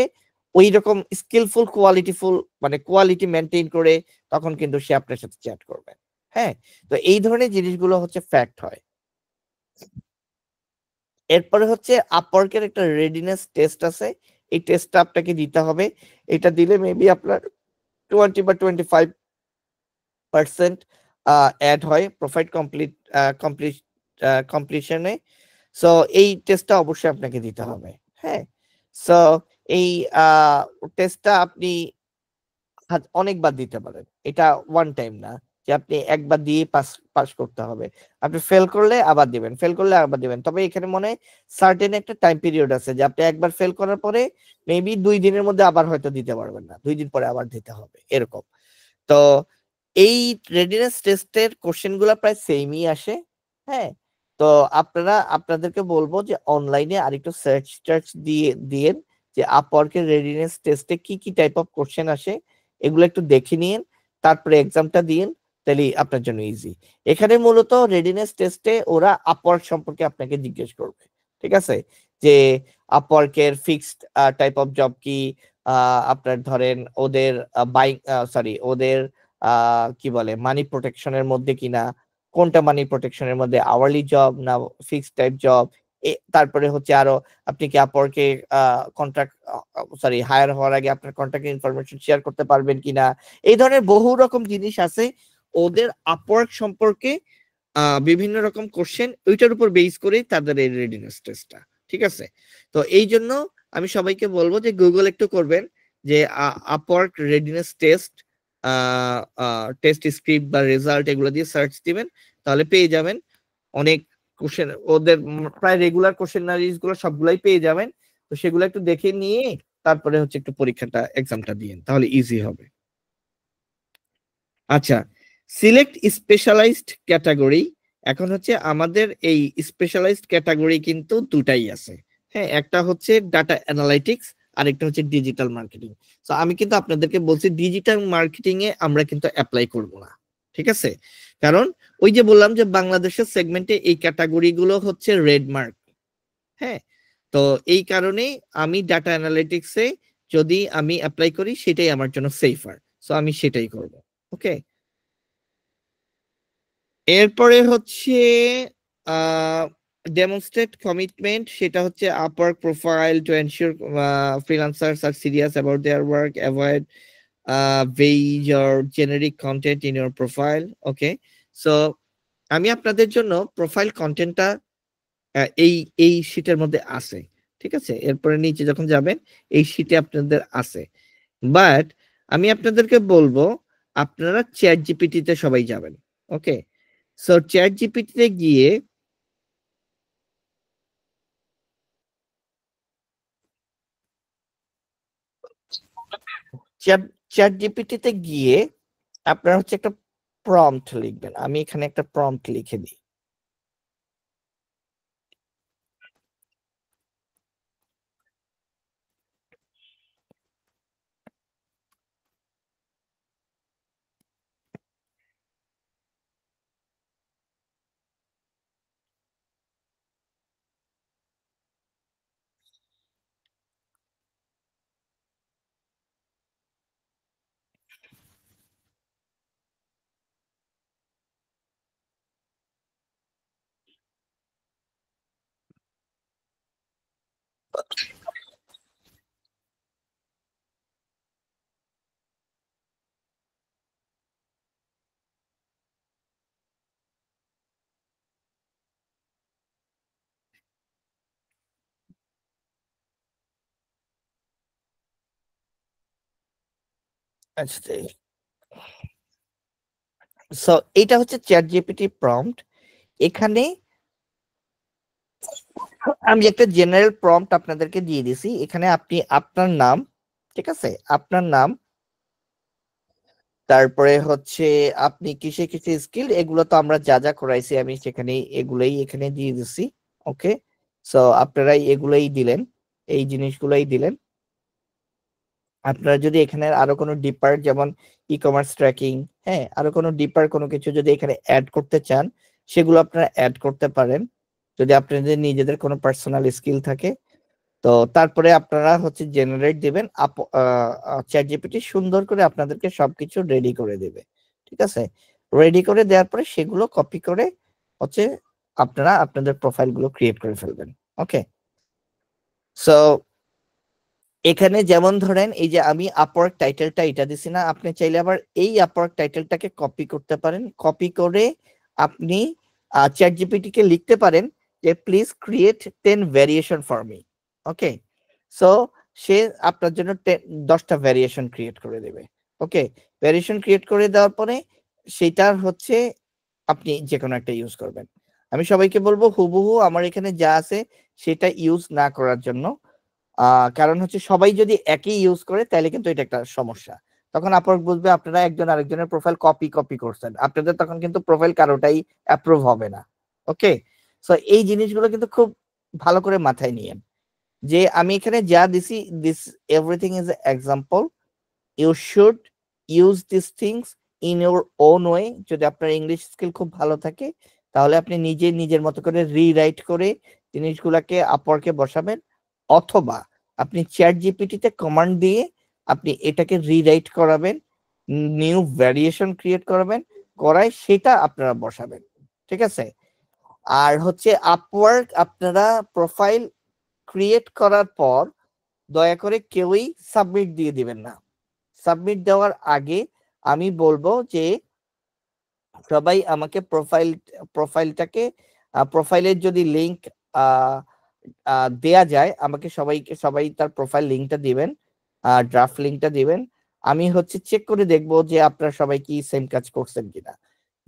ওই রকম স্কিলফুল কোয়ালিটিফুল মানে কোয়ালিটি মেনটেন করে তখন কিন্তু সে আপনার সাথে চ্যাট করবে। হ্যাঁ, তো এই ধরনের জিনিসগুলো হচ্ছে ফ্যাক্ট হয়। এরপরে হচ্ছে আপওয়ার্কের একটা রেডিনেস টেস্ট আছে, এই টেস্টটা আপনাকে দিতে হবে। এটা দিলে মেবি আপনার 20 বা 25% অ্যাড হয় প্রোফাইল কমপ্লিশনে। সো এই টেস্টটা অবশ্যই আপনাকে দিতে হবে। হ্যাঁ, সো এই টেস্টটা আপনি অনেকবার দিতে পারেন, এটা ওয়ান টাইম না যে আপনি একবার দিয়ে পাস পাস করতে হবে। আপনি ফেল করলে আবার দিবেন, ফেল করলে আবার দিবেন। তবে এখানে মনে হয় সার্টেন একটা টাইম পিরিয়ড আছে যে আপনি একবার ফেল করার পরে মেবি 2 দিনের মধ্যে আবার হয়তো দিতে পারবেন না, 2 দিন পরে আবার দিতে হবে এরকম। তো এই রেডিনেস টেস্টের কোশ্চেন গুলা প্রায় সেমই আসে। হ্যাঁ, তো আপনারা আপনাদেরকে বলবো যে অনলাইনে আরেকটু সার্চ টার্চ দিয়ে দিয়েন যে আপওয়ার্কের রেডিনেস টেস্টে কি কি টাইপ অফ কোশ্চেন আসে, এগুলো একটু দেখে নিন, তারপরে এক্সামটা দিন, তাহলে আপনার জন্য ইজি। এখানে মূলত রেডিনেস টেস্টে ওরা আপওয়ার্ক সম্পর্কে আপনাকে জিজ্ঞেস করবে, ঠিক আছে, যে আপওয়ার্কের ফিক্সড টাইপ অফ জব কি, আপনার ধরেন ওদের বাইং সরি ওদের কি বলে মানি প্রোটেকশনের মধ্যে কিনা, কোনটা মানি প্রোটেকশনের মধ্যে, আওয়ারলি জব না ফিক্সড টাইপ জব, তারপরে হচ্ছে আরো আপনি কি আপওয়ার্কে কন্ট্রাক্ট হায়ার হওয়ার আগে আপনার কন্ট্রাক্ট ইনফরমেশন শেয়ার করতে পারবেন কিনা, এই ধরনের বহু রকম জিনিস আছে ওদের আপওয়ার্ক সম্পর্কে, বিভিন্ন রকম কোশ্চেন, ওইটার উপর বেস করে তাদের এই রেডিনেস টেস্টটা, ঠিক আছে। তো এই জন্য আমি সবাইকে বলবো যে গুগল একটু করবেন, যে Upwork readiness test, test script বা রেজাল্ট, এগুলো দিয়ে সার্চ দিবেন, তাহলে পেয়ে যাবেন অনেক কোশ্চেন, ওদের প্রায় রেগুলার কোশ্চেনারিজ গুলো সবগুলাই পেয়ে যাবেন। তো সেগুলো একটু দেখে নিয়ে তারপরে হচ্ছে একটু পরীক্ষাটা এক্সামটা দিয়েন, তাহলে ইজি হবে। আচ্ছা, সিলেক্ট স্পেশালাইজড ক্যাটাগরি। এখন হচ্ছে আমাদের এই স্পেশালাইজড ক্যাটাগরি কিন্তু দুটাই আছে, হ্যাঁ, একটা হচ্ছে ডাটা অ্যানালাইটিক্স আর একটা হচ্ছে ডিজিটাল মার্কেটিং। তো আমি কিন্তু আপনাদেরকে বলছি ডিজিটাল মার্কেটিং এ আমরা কিন্তু অ্যাপ্লাই করব না, ঠিক আছে, কারণ ওই যে বললাম যে বাংলাদেশের সেগমেন্টে এই ক্যাটাগরি গুলো হচ্ছে রেড মার্ক, হ্যাঁ। তো এই কারণে আমি ডাটা অ্যানালিটিক্সে যদি আমি অ্যাপ্লাই করি সেটাই আমার জন্য সেফার, সো আমি সেটাই করব। ওকে, এরপরে হচ্ছে ডেমনস্ট্রেট কমিটমেন্ট, সেটা হচ্ছে Upwork profile to ensure freelancers are serious about their work, avoid বেইজ or generic content in your profile. Okay, so আমি আপনাদের জন্য প্রোফাইল কন্টেন্টটা এই এই শীটের মধ্যে আছে, ঠিক আছে, এরপরে নিচে যখন যাবেন এই শীটে আপনাদের আছে, বাট আমি আপনাদেরকে বলবো আপনারা চ্যাট জিপিটিতে সবাই যাবেন। ওকে, সো চ্যাট জিপিটিতে গিয়ে চ্যাট জিপিটিতে গিয়ে আপনারা হচ্ছে একটা প্রম্পট লিখবেন, আমি এখানে একটা প্রম্পট লিখে দিই। আচ্ছা, সো এটা হচ্ছে চ্যাট জিপিটি প্রম্পট। এখানে আমি একটা জেনারেল প্রম্পট আপনাদেরকে দিয়ে দিছি, এখানে আপনি আপনার নাম, ঠিক আছে, আপনার নাম, তারপরে হচ্ছে আপনি কিসে কিসে স্কিল, এগুলো তো আমরা যা যা করাইছি আমি সেখানে এগুলাই এখানে দিয়ে দিছি। ওকে, সো আপনারা এগুলাই দিলেন, এই জিনিসগুলাই দিলেন। আপনারা যদি এখানে আরো কোনো ডিপার যেমন ই কমার্স ট্র্যাকিং, হ্যাঁ, আরো কোনো ডিপার কোনো কিছু যদি এখানে অ্যাড করতে চান সেগুলো আপনারা অ্যাড করতে পারেন, যদি আপনাদের নিজেদের কোনো পার্সোনাল স্কিল থাকে। তো তারপরে আপনারা হচ্ছে জেনারেট দিবেন, চ্যাট জিপিটি সুন্দর করে আপনাদেরকে সবকিছু রেডি করে দেবে, ঠিক আছে। রেডি করে দেওয়ার পরে সেগুলো কপি করে হচ্ছে আপনারা আপনাদের প্রোফাইল গুলো ক্রিয়েট করে ফেলবেন। ওকে, সো এখানে যেমন ধরেন এই যে আমি আপওয়ার্ক টাইটেলটা এটা দিছি না, আপনি চাইলে আবার এই আপওয়ার্ক টাইটেলটাকে কপি করতে পারেন, কপি করে আপনি চ্যাট জিপিটি কে লিখতে পারেন যে please create 10 variation for me. Okay, so সে আপনার জন্য 10টা ভেরিয়েশন ক্রিয়েট করে দেবে। ওকে, ভেরিয়েশন ক্রিয়েট করে দেওয়ার পরে সেটার হচ্ছে আপনি যে কোনো একটা ইউজ করবেন। আমি সবাইকে বলবো হুবহু আমার এখানে যা আছে সেটা ইউজ না করার জন্য, কারণ হচ্ছে সবাই যদি একই ইউজ করে তাহলে কিন্তু এটা একটা সমস্যা, তখন আপওয়ার্ক বুঝবে আপনারা একজন আরেকজনের প্রোফাইল কপি কপি করছেন, আপনাদের তখন কিন্তু প্রোফাইল কারোটাই অ্যাপ্রুভ হবে না। ওকে, সো এই জিনিসগুলো কিন্তু খুব ভালো করে মাথায় নিয়েন। যে আমি এখানে যা দিছি, this everything is example, you should use this things in your own way. যদি আপনার ইংলিশ স্কিল খুব ভালো থাকে তাহলে আপনি নিজে নিজের মতো করে রিরাইট করে জিনিসগুলাকে আপওয়ার্কে বসাবেন, অথবা আপনি চ্যাট জিপিটিতে কমান্ড দিয়ে আপনি এটাকে রিরাইট করাবেন, নিউ ভ্যারিয়েশন ক্রিয়েট করাবেন, করায় সেটা আপনারা বসাবেন, ঠিক আছে? আর হচ্ছে আপওয়ার্ক আপনারা প্রোফাইল ক্রিয়েট করার পর দয়া করে কেউই সাবমিট দিয়ে দিবেন না। সাবমিট দেওয়ার আগে আমি বলবো যে সবাই আমাকে প্রোফাইলটাকে প্রোফাইলের যদি লিংক দেয়া যায় আমাকে সবাই তার প্রোফাইল লিংকটা দিবেন, ড্রাফট লিংকটা দিবেন। আমি হচ্ছে চেক করে দেখবো যে আপনারা সবাই কি সেম কাজ করছেন কিনা।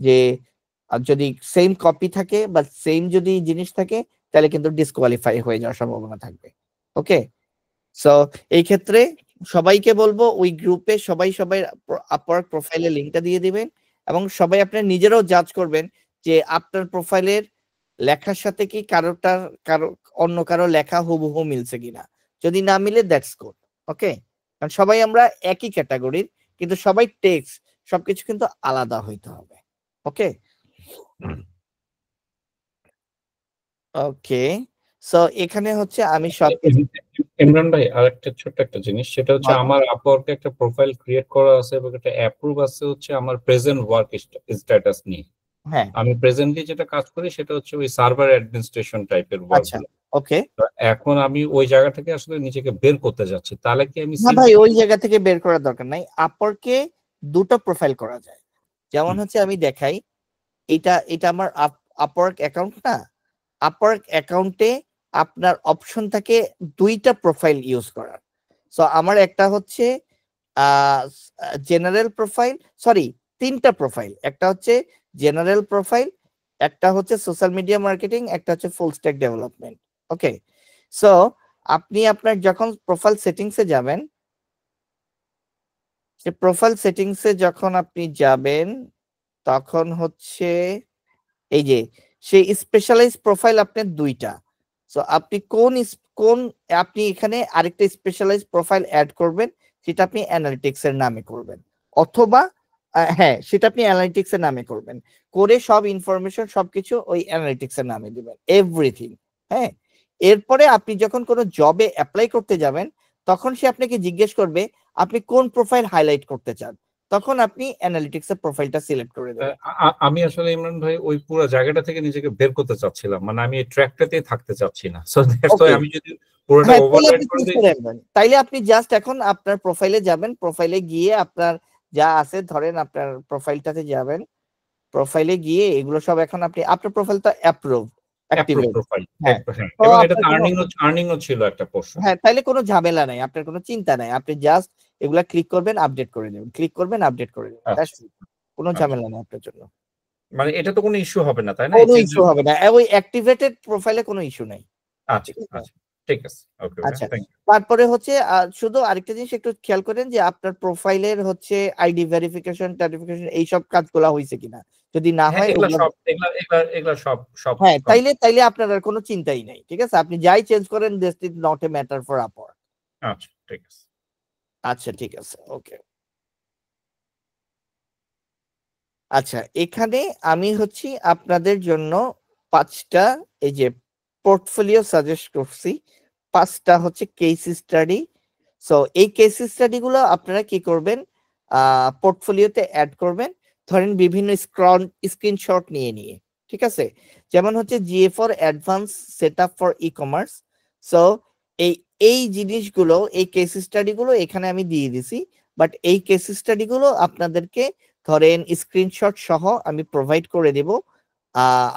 যে যদি সেম কপি থাকে বা সেম যদি জিনিস থাকে তাহলে কিন্তু ডিসকোয়ালিফাই হয়ে যাওয়ার সম্ভাবনা থাকবে। ওকে, সো এই ক্ষেত্রে সবাইকে বলবো ওই গ্রুপে সবাই আপওয়ার্ক প্রোফাইলের লিংকটা দিয়ে দিবেন, এবং সবাই আপনার নিজেরাও জাজ করবেন যে আপনার প্রোফাইলের লেখার সাথে কি অন্য কারো লেখা হুবহু মিলছে কিনা। যদি না মিলে দ্যাটস গুড। ওকে, কারণ সবাই আমরা একই ক্যাটাগরির, কিন্তু সবাই টেক্সট সবকিছু কিন্তু আলাদা হইতে হবে। ওকে ওকে, সো এখানে হচ্ছে আমি সবকিছু ইমরান ভাই, আরেকটা ছোট্ট একটা জিনিস, সেটা হচ্ছে আমার আপওয়ার্কে একটা প্রোফাইল ক্রিয়েট করা আছে এবং একটা অ্যাপ্রুভ আছে হচ্ছে আমার প্রেজেন্ট ওয়ার্ক স্ট্যাটাস নিয়ে। হ্যাঁ, আমি প্রেজেন্টলি যেটা কাজ করি সেটা হচ্ছে ওই সার্ভার অ্যাডমিনিস্ট্রেশন টাইপের ওয়ার্ক আচ্ছা, গুলো। ওকে। তো এখন আমি ওই জায়গা থেকে আসলে নিজেকে বের করতে যাচ্ছি, তাহলে কি আমি না ভাই, ওই জায়গা থেকে বের করার দরকার নাই। আপওয়ার্কে দুটো প্রোফাইল করা যায়। যেমন হচ্ছে আমি দেখাই, এটা আমার আপওয়ার্ক অ্যাকাউন্ট না। আপওয়ার্ক অ্যাকাউন্টে আপনার অপশন থাকে দুইটা প্রোফাইল ইউজ করার। সো আমার একটা হচ্ছে জেনারেল প্রোফাইল, সরি, তিনটা প্রোফাইল। একটা হচ্ছে জেনারেল প্রোফাইল, একটা হচ্ছে সোশ্যাল মিডিয়া মার্কেটিং, একটা হচ্ছে ফুল স্ট্যাক ডেভেলপমেন্ট। ওকে, সো আপনি আপনার যখন প্রোফাইল সেটিংসে যাবেন, সে প্রোফাইল সেটিংসে যখন আপনি যাবেন তখন হচ্ছে এই যে সেই স্পেশালাইজ প্রোফাইল আপনার দুইটা। সো আপনি কোন আপনি এখানে আরেকটা স্পেশালাইজ প্রোফাইল অ্যাড করবেন, সেটা আপনি অ্যানালিটিক্স এর নামে করবেন, অথবা হ্যাঁ, সেটা আপনি অ্যানালিটিক্স এর নামে করবেন, করে সব ইনফরমেশন সবকিছু ওই অ্যানালিটিক্স এর নামে দিবেন, এভরিথিং। হ্যাঁ, এরপরে আপনি যখন কোনো জবে অ্যাপ্লাই করতে যাবেন তখন সে আপনাকে জিজ্ঞেস করবে আপনি কোন প্রোফাইল হাইলাইট করতে চান, তখন আপনি অ্যানালিটিক্স এর প্রোফাইলটা সিলেক্ট করে দেবেন। আমি আসলে ইমরান ভাই ওই পুরো জায়গাটা থেকে নিজেকে বের করতে চাচ্ছিলাম, মানে আমি এই ট্র্যাকটাতেই থাকতে চাচ্ছি না। সো দ্যাটস ওকে, ওয়াই আমি যদি পুরোটা হ্যাঁ, তাহলে ওভাররাইড আপনি করে চুজ দিই। করে রাখবেন। তাইলে আপনি জাস্ট এখন আপনার প্রোফাইলে যাবেন, প্রোফাইলে গিয়ে আপনার যা আছে ধরেন আপনার প্রোফাইলটাতে যাবেন, প্রোফাইলে গিয়ে এগুলো সব এখন আপনার প্রোফাইলটা অ্যাপ্রুভ অ্যাপ্রুভ অ্যাক্টিভেট। প্রোফাইল, হ্যাঁ, হ্যাঁ, তো এবং আপনার এটাতে কোনো, আর্নিংও ছিল একটা পোর্শন। হ্যাঁ, তাইলে কোনো ঝামেলা নাই, আপনার কোনো চিন্তা নাই। আপনি জাস্ট এগুলা ক্লিক করবেন, আপডেট করে দেবেন, ক্লিক করবেন, আপডেট করে দেবেন, আচ্ছা, কোনো আচ্ছা, ঝামেলা নেই আপনার জন্য। মানে এটা তো কোনো ইস্যু হবে না, তাই না, এই কোনো চেঞ্জ? ইস্যু হবে না, ওই অ্যাক্টিভেটেড প্রোফাইলে কোনো ইস্যু নাই। আচ্ছা, ঠিক আছে, আচ্ছা, ঠিক আছে, ওকে, আচ্ছা। Thank you. তারপরে হচ্ছে শুধু আরেকটা জিনিস একটু খেয়াল করেন যে আপনার প্রোফাইলের হচ্ছে আইডি ভেরিফিকেশন টাইফিকেশন এইসব কাজগুলো হয়েছে কিনা। যদি না হ্যাঁ, হয় এগুলা ওগুলো, সব এগুলা সব সব হ্যাঁ, complete। তাইলে আপনার আর কোনো চিন্তাই নাই। ঠিক আছে, আপনি যাই চেঞ্জ করেন this is not a matter for আপওয়ার। আচ্ছা, ঠিক আছে। আচ্ছা, ঠিক আছে, ওকে। আচ্ছা, এখানে আমি হচ্ছি আপনাদের জন্য 5টা এই যে পোর্টফোলিও সাজেস্ট করছি, 5টা হচ্ছে কেস স্টাডি। সো এই কেস স্টাডি গুলো আপনারা কি করবেন, পোর্টফোলিওতে অ্যাড করবেন, ধরেন বিভিন্ন স্ক্রিনশট নিয়ে, ঠিক আছে? যেমন হচ্ছে GA for advance setup for e commerce. So এই এই জিনিসগুলো, এই কেস স্টাডি গুলো এখানে আমি দিয়ে দিছি, বাট এই কেস স্টাডি গুলো আপনাদেরকে ধরেন স্ক্রিনশট সহ আমি প্রোভাইড করে দেব।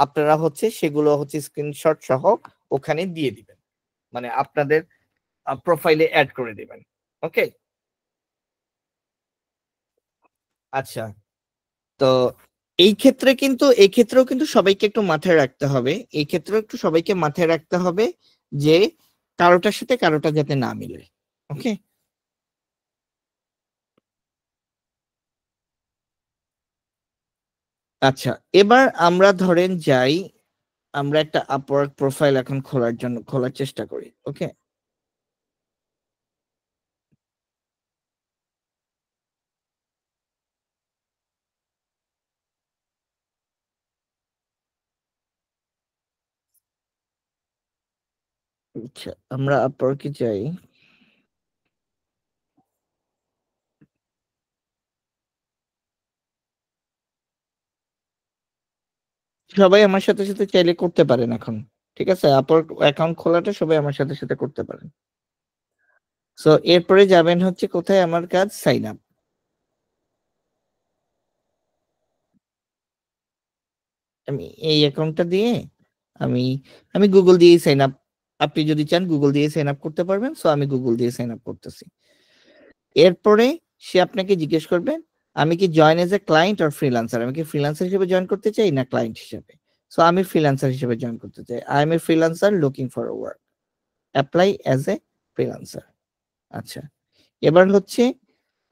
আপনারা হচ্ছে সেগুলো হচ্ছে স্ক্রিনশট সহ ওখানে দিয়ে দিবেন, মানে আপনাদের প্রোফাইলে অ্যাড করে দিবেন। ওকে, আচ্ছা। তো এই ক্ষেত্রেও কিন্তু সবাইকে একটু মাথায় রাখতে হবে, এই ক্ষেত্রেও একটু সবাইকে মাথায় রাখতে হবে যে কারোটার সাথে কারোটা যাতে না মিলে। ওকে, আচ্ছা। এবার আমরা ধরেন যাই, আমরা একটা আপওয়ার্ক প্রোফাইল এখন খোলার চেষ্টা করি। ওকে, আচ্ছা, আমরা আপওয়ার্কে যাই। সবাই আমার সাথে সাথে চাইলে করতে পারেন এখন। ঠিক আছে, আপওয়ার্ক অ্যাকাউন্ট খোলাটা সবাই আমার সাথে সাথে করতে পারেন। সো এরপরে যাবেন হচ্ছে কোথায়, আমার কাজ সাইন আপ। আমি এই অ্যাকাউন্টটা দিয়ে আমি আমি গুগল দিয়ে সাইন আপ, আপনি যদি চান গুগল দিয়ে সাইন আপ করতে পারবেন। সো আমি গুগল দিয়ে সাইন আপ করতেছি। এরপরে সে আপনাকে জিজ্ঞেস করবে আমি কি জয়েন এজ এ ক্লায়েন্ট আর ফ্রিল্যান্সার, আমি কি ফ্রিল্যান্সার হিসেবে জয়েন করতে চাই না ক্লায়েন্ট হিসেবে। সো আমি ফ্রিল্যান্সার হিসেবে জয়েন করতে চাই। I M a freelancer looking for work, apply as a freelancer. আচ্ছা, এবার হচ্ছে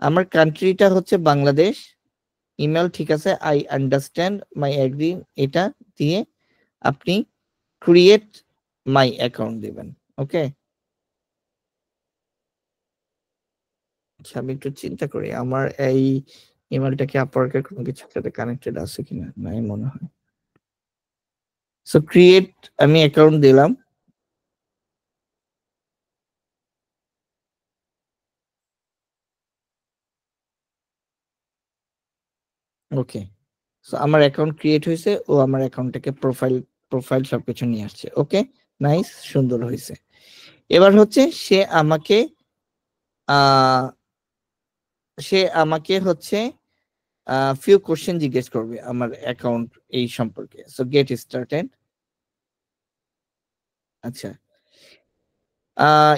আমার কান্ট্রিটা হচ্ছে বাংলাদেশ। ইমেল ঠিক আছে, আই আন্ডারস্ট্যান্ড, মাই এগ্রি, এটা দিয়ে আপনি ক্রিয়েট মাই অ্যাকাউন্ট দিবেন। ওকে, আচ্ছা আমি একটু চিন্তা করি আমার এই ইমেলটা কি আপওয়ার্কের কোনো কিছুর সাথে কানেক্টেড আছে কিনা, নাই মনে হয়। সো ক্রিয়েট, আমি অ্যাকাউন্ট দিলাম। ওকে, সো আমার অ্যাকাউন্ট ক্রিয়েট হয়েছে, ও আমার অ্যাকাউন্টটাকে প্রোফাইল প্রোফাইল সবকিছু নিয়ে আসছে। ওকে, নাইস, সুন্দর হয়েছে। এবার হচ্ছে আহ সে আমাকে হচ্ছে ফিউ কোশ্চেন জিজ্ঞেস করবে আমার অ্যাকাউন্ট এই সম্পর্কে। So get started. আচ্ছা,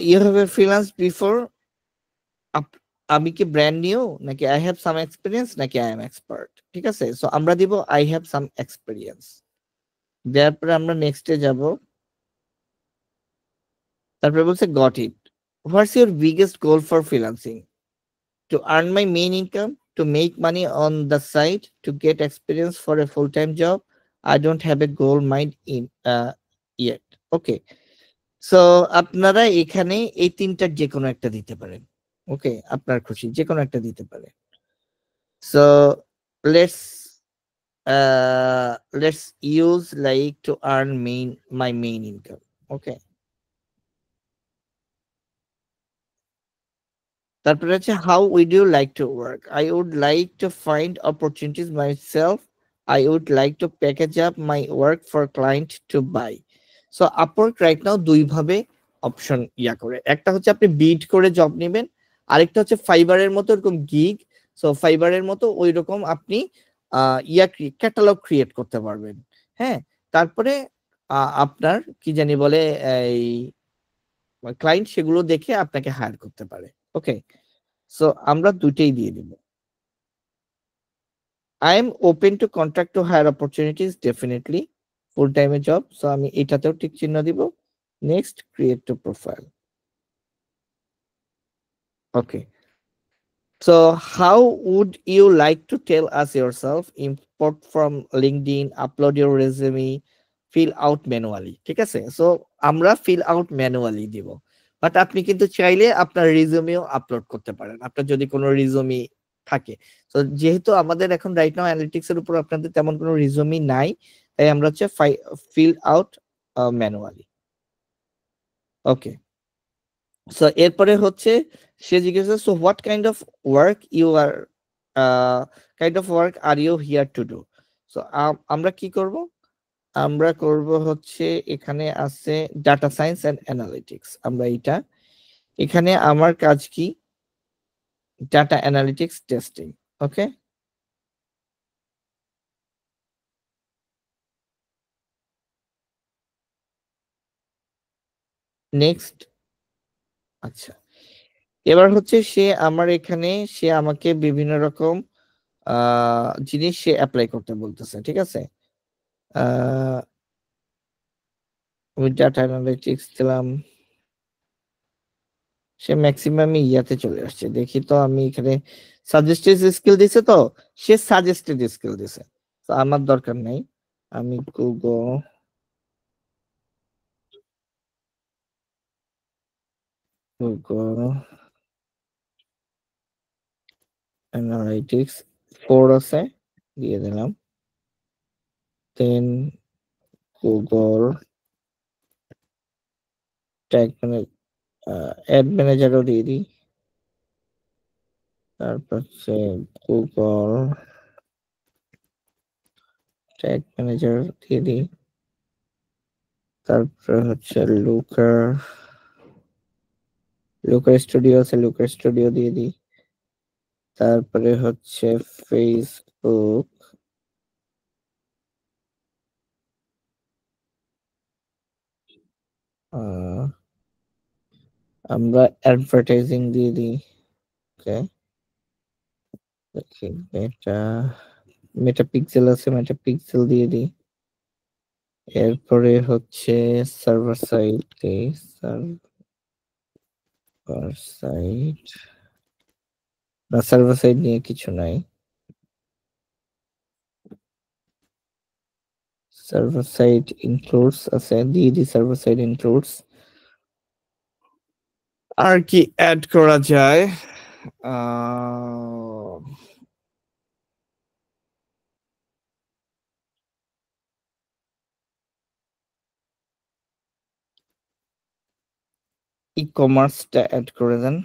you have a freelance before, আমি কি ব্র্যান্ড নিউ নাকি আই হ্যাভ সাম এক্সপিরিয়েন্স নাকি আই এম এক্সপার্ট। ঠিক আছে, সো আমরা দিব আই হ্যাভ সাম এক্সপিরিয়েন্স। দেওয়ার পরে আমরা নেক্সটে যাব। তারপরে বলছে got it, what's your biggest goal for freelancing, to earn my main income, to make money on the side, to get experience for a full-time job. I don't have a goal mind in yet. Okay. So আপনারা এখানে এই তিনটার যে কোনো একটা দিতে পারেন। ওকে, আপনার খুশি যে কোনো একটা দিতে পারে। So let's let's use like to earn my main income. Okay, তারপরে হচ্ছে how would you like to work, I would like to find opportunities myself, I would like to package up my work for client to buy. So Upwork right now দুই ভাবে option করে, একটা হচ্ছে আপনি বিড করে job নেবেন, আরেকটা হচ্ছে ফাইবারের মতো এরকম গিগ। সো ফাইবারের মতো ওই রকম আপনি ক্যাটালগ ক্রিয়েট করতে পারবেন। হ্যাঁ, তারপরে আপনার কি জানি বলে এই ক্লায়েন্ট সেগুলো দেখে আপনাকে হায়ার করতে পারে। ওকে, সো আমরা দুইটাই দিয়ে দিব। I am open to contract to hire opportunities definitely, full টাইমে জব। সো আমি এটাতেও টিক চিহ্ন দিব। Next, create to profile. Okay, so how would you like to tell us yourself, import from LinkedIn, upload your resume, fill out manually. ঠিক আছে, so আমরা ফিল আউট ম্যানুয়ালি দিব, বাট আপনি কিন্তু চাইলে আপনার রিজুমিও আপলোড করতে পারেন আপনার যদি কোনো রিজুমি থাকে। তো যেহেতু আমাদের এখন রাইট নাও অ্যানালিটিক্স এর উপর আপনাদের তেমন কোনো রিজুমি নাই, তাই আমরা হচ্ছে fill out manually. Okay, so এরপরে হচ্ছে সে জিজ্ঞেস করে so what kind of work are you here to do. So আমরা কি করব, আমরা করব হচ্ছে এখানে আছে ডাটা সায়েন্স এন্ড অ্যানালিটিক্স। আমরা এখানে আমার কাজ কি, ডাটা অ্যানালিটিক্স টেস্টিং। ওকে, নেক্সট। আচ্ছা, এবার হচ্ছে সে আমাকে বিভিন্ন রকম জিনিস সে অ্যাপ্লাই করতে বলতেছে। ঠিক আছে, আহ আমি ডাটা অ্যানালিটিক্স দিলাম, সে ম্যাক্সিমাম ইয়াতে চলে আসছে। দেখি তো আমি এখানে সাজেস্টেড স্কিল দিছে, তো সে সাজেস্টেড স্কিল দিছে, তো আমার দরকার নাই। আমি গুগল অ্যানালিটিক্স 4 আছে, দিয়ে দিলাম। দেন গুগল ট্যাগ মানে অ্যাড ম্যানেজারও দিয়ে দিই। তারপর হচ্ছে গুগল ট্যাগ ম্যানেজার দিয়ে দিই। তারপর হচ্ছে লুকার স্টুডিও আছে, লুকার স্টুডিও দিয়ে দিই। তারপরে হচ্ছে ফেসবুক আমরা অ্যাডভার্টাইজিং দিয়ে দিই। ওকে, দেখি মেটা পিক্সেল আছে, মেটা পিক্সেল দিয়ে দিই। এরপরে হচ্ছে সার্ভার সাইড, সার্ভার সাইড না, সার্ভার সাইড নিয়ে কিছু নাই। সার্ভার সাইড ইনক্লুডস আছে, দিয়ে দিই সার্ভার সাইড ইনক্লুডস। আর কি অ্যাড করা যায়? ই কমার্সটা অ্যাড করে দেন।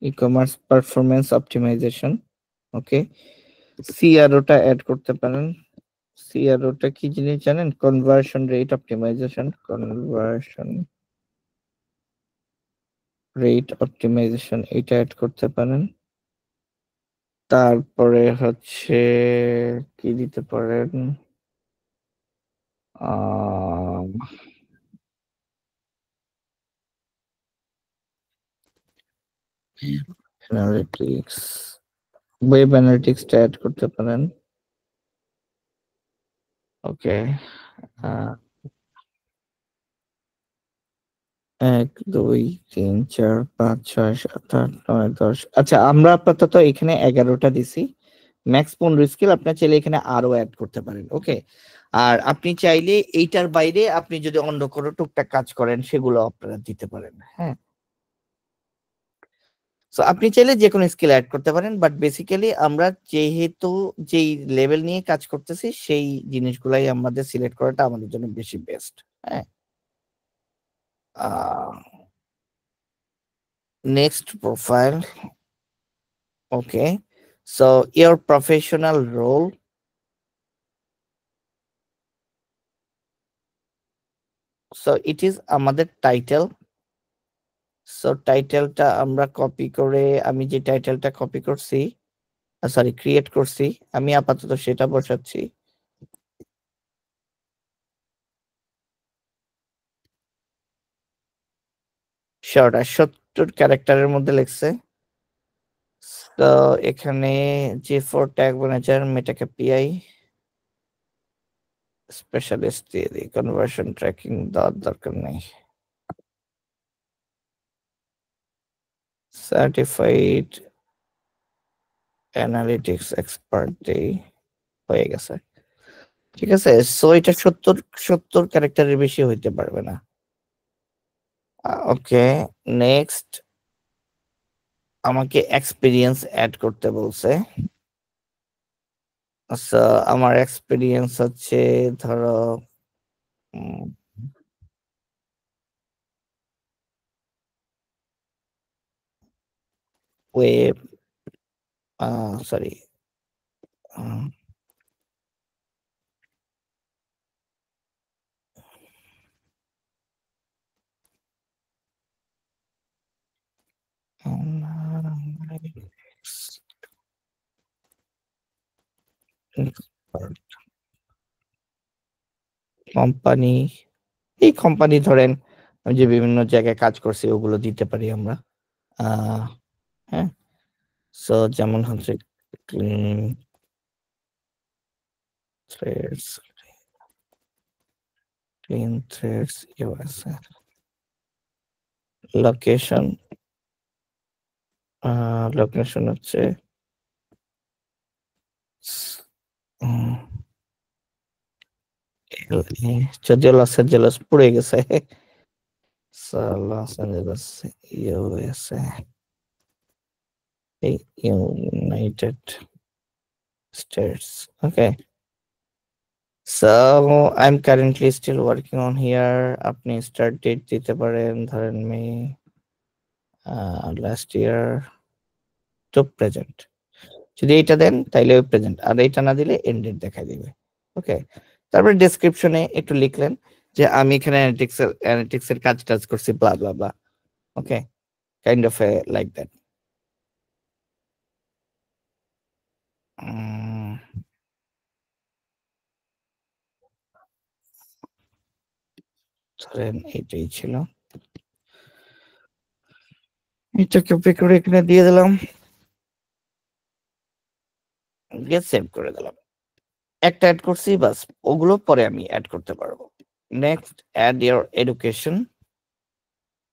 E-commerce performance optimization. Okay, সিআরওটা অ্যাড করতে পারেন। সিআরওটা কি জিনিস জানেন? Conversion rate optimization, conversion rate optimization এটা অ্যাড করতে পারেন। তারপরে হচ্ছে কি দিতে পারেন? অ্যানালিটিক্স, ওয়েব অ্যানালিটিক্সটা অ্যাড করতে পারেন। ওকে, 1 2 3 4 5 6 7 8 9 10। আচ্ছা, আমরা আপাতত এখানে 11টা দিছি, ম্যাক্স 15 স্কিল। আপনার চাইলে এখানে আরো অ্যাড করতে পারেন। ওকে, আর আপনি চাইলে এইটার বাইরে আপনি যদি অন্য কোনো টুকটাক কাজ করেন সেগুলো আপনারা দিতে পারেন। হ্যাঁ, তো আপনি চাইলে যে কোনো স্কিল অ্যাড করতে পারেন, বাট বেসিক্যালি আমরা যেহেতু যেই লেভেল নিয়ে কাজ করতেছি সেই জিনিসগুলাই আমাদের সিলেক্ট করাটা আমাদের জন্য বেশি বেস্ট। হ্যাঁ, next profile. Okay, so your professional role. So it is আমাদের টাইটেল। সো টাইটেলটা আমরা কপি করে, আমি যে টাইটেলটা কপি করছি, সরি ক্রিয়েট করছি, আমি আপাতত সেটা বসাচ্ছি। শর্ট, আর 70 ক্যারেক্টারের মধ্যে লিখছে। তো এখানে G4 ট্যাগ ম্যানেজার, মেটা কেপিআই স্পেশালিস্ট দিয়ে দিই, কনভার্সন ট্র্যাকিং দেওয়ার দরকার নেই। সার্টিফাইড অ্যানালিটিক্স এক্সপার্ট দেই, হয়ে গেছে। ঠিক আছে, সো এটা 70 ক্যারেক্টারের বেশি হইতে পারবে না। ওকে, নেক্সট আমাকে এক্সপিরিয়েন্স অ্যাড করতে বলছে। আচ্ছা, আমার এক্সপিরিয়েন্স হচ্ছে ধরো ওয়েব, সরি, কোম্পানি, এই কোম্পানি ধরেন আমি যে বিভিন্ন জায়গায় কাজ করছি ওগুলো দিতে পারি আমরা। হ্যাঁ, সো যেমন হচ্ছে clean threads, USA. Location, location হচ্ছে যদিও লস অ্যাঞ্জেলস পড়ে গেছে। Los Angeles USA, United states. Okay, so I'm currently still working on here. আপনি start date দিতে পারেন ধরেন May last year to present. যদি এটা দেন তাইলে প্রেজেন্ট, আর এটা না দিলে এন্ড ডেট দেখাই দিবে। ওকে, তারপরে ডেসক্রিপশনে একটু লিখলেন যে আমি এখানে অ্যানালিটিক্স এর কাজ টাজ করছি ব্লা ব্লা ব্লা। ওকে, কাইন্ড অফ লাইক দ্যাট। ধরেন এইটাই ছিল, এটা কপি করে এখানে দিয়ে দিলাম, দিয়ে সেভ করে দিলাম। একটা অ্যাড করছি বাস, ওগুলো পরে আমি অ্যাড করতে পারবো। Next add your education,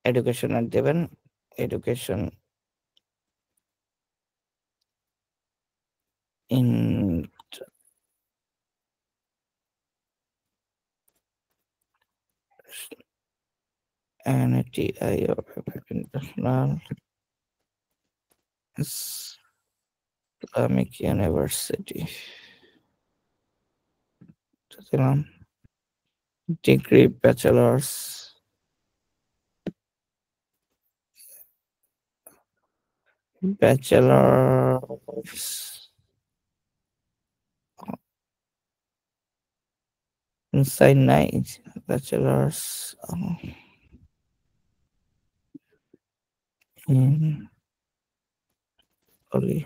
education add দেবেন, education in NITI or International Islamic University. দিলাম degree bachelors inside night bachelors in only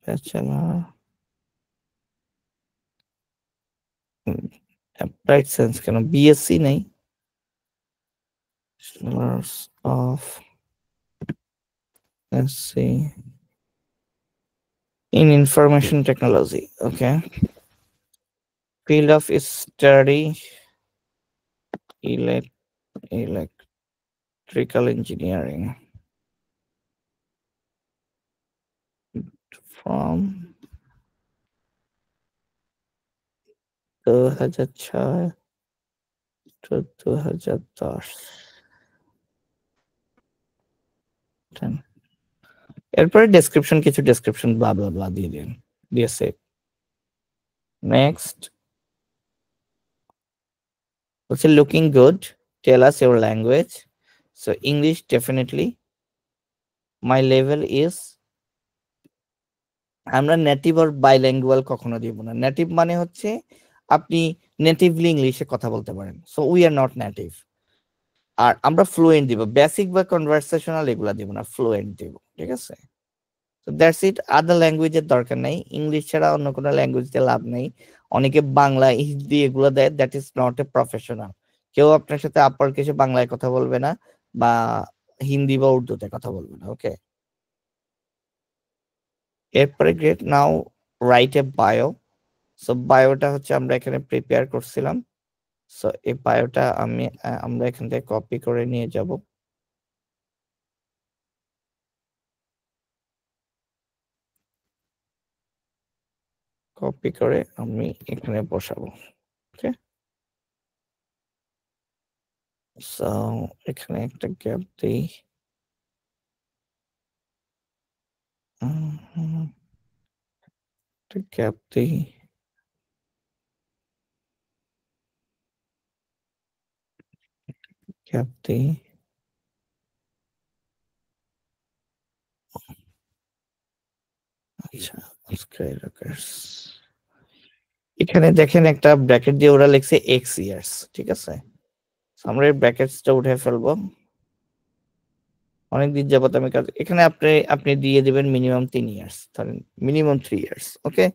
bachelor applied science কেন BSc নাই, bachelors of let's see in information technology. Okay, field of study electrical engineering from 2006 to 2010। এরপরে description, কিছু description ব্লা ব্লা ব্লা দিয়ে দিন, দিয়ে save. Next হচ্ছে looking good, tell us your language. So English definitely, my level is, আমরা native আর bilingual কখনো দিব না। নেটিভ মানে হচ্ছে আপনি নেটিভলি ইংলিশে কথা বলতে পারেন, so we are not native. আর আমরা ফ্লুয়েন্ট দিব, বেসিক বা কনভারসেশনাল এগুলা দিব না, ফ্লুয়েন্ট দিব, ঠিক আছে? তো দ্যাটস ইট, আদার ল্যাঙ্গুয়েজের দরকার নাই, ইংলিশ ছাড়া অন্য কোনো ল্যাঙ্গুয়েজ দিয়ে লাভ নেই। অনেকে বাংলা হিন্দি এগুলো দেয়, that is not a professional. কেউ আপনার সাথে আপার কেসে বাংলায় কথা বলবে না বা হিন্দি বা উর্দুতে কথা বলবে না। ওকে, এরপরে great, now write a bio. So বায়োটা হচ্ছে আমরা এখানে প্রিপেয়ার করছিলাম। সো এই বায়োটা আমরা এখান থেকে কপি করে নিয়ে যাব, কপি করে আমি এখানে বসাবো। ওকে, সো এখানে একটা গ্যাপ দিই, গ্যাপ দিই, গ্যাপ দিই। আচ্ছা, এখানে দেখেন একটা ব্র্যাকেট দিয়ে ওরা লিখছে এক্স ইয়ার্স, ঠিক আছে? আমরা এই ব্র্যাকেটসটা উঠে ফেলবো। অনেকদিন যাবত আমি কাজ, এখানে আপনি দিয়ে দিবেন মিনিমাম 3 ইয়ার্স, ধরেন মিনিমাম 3 ইয়ার্স। ওকে,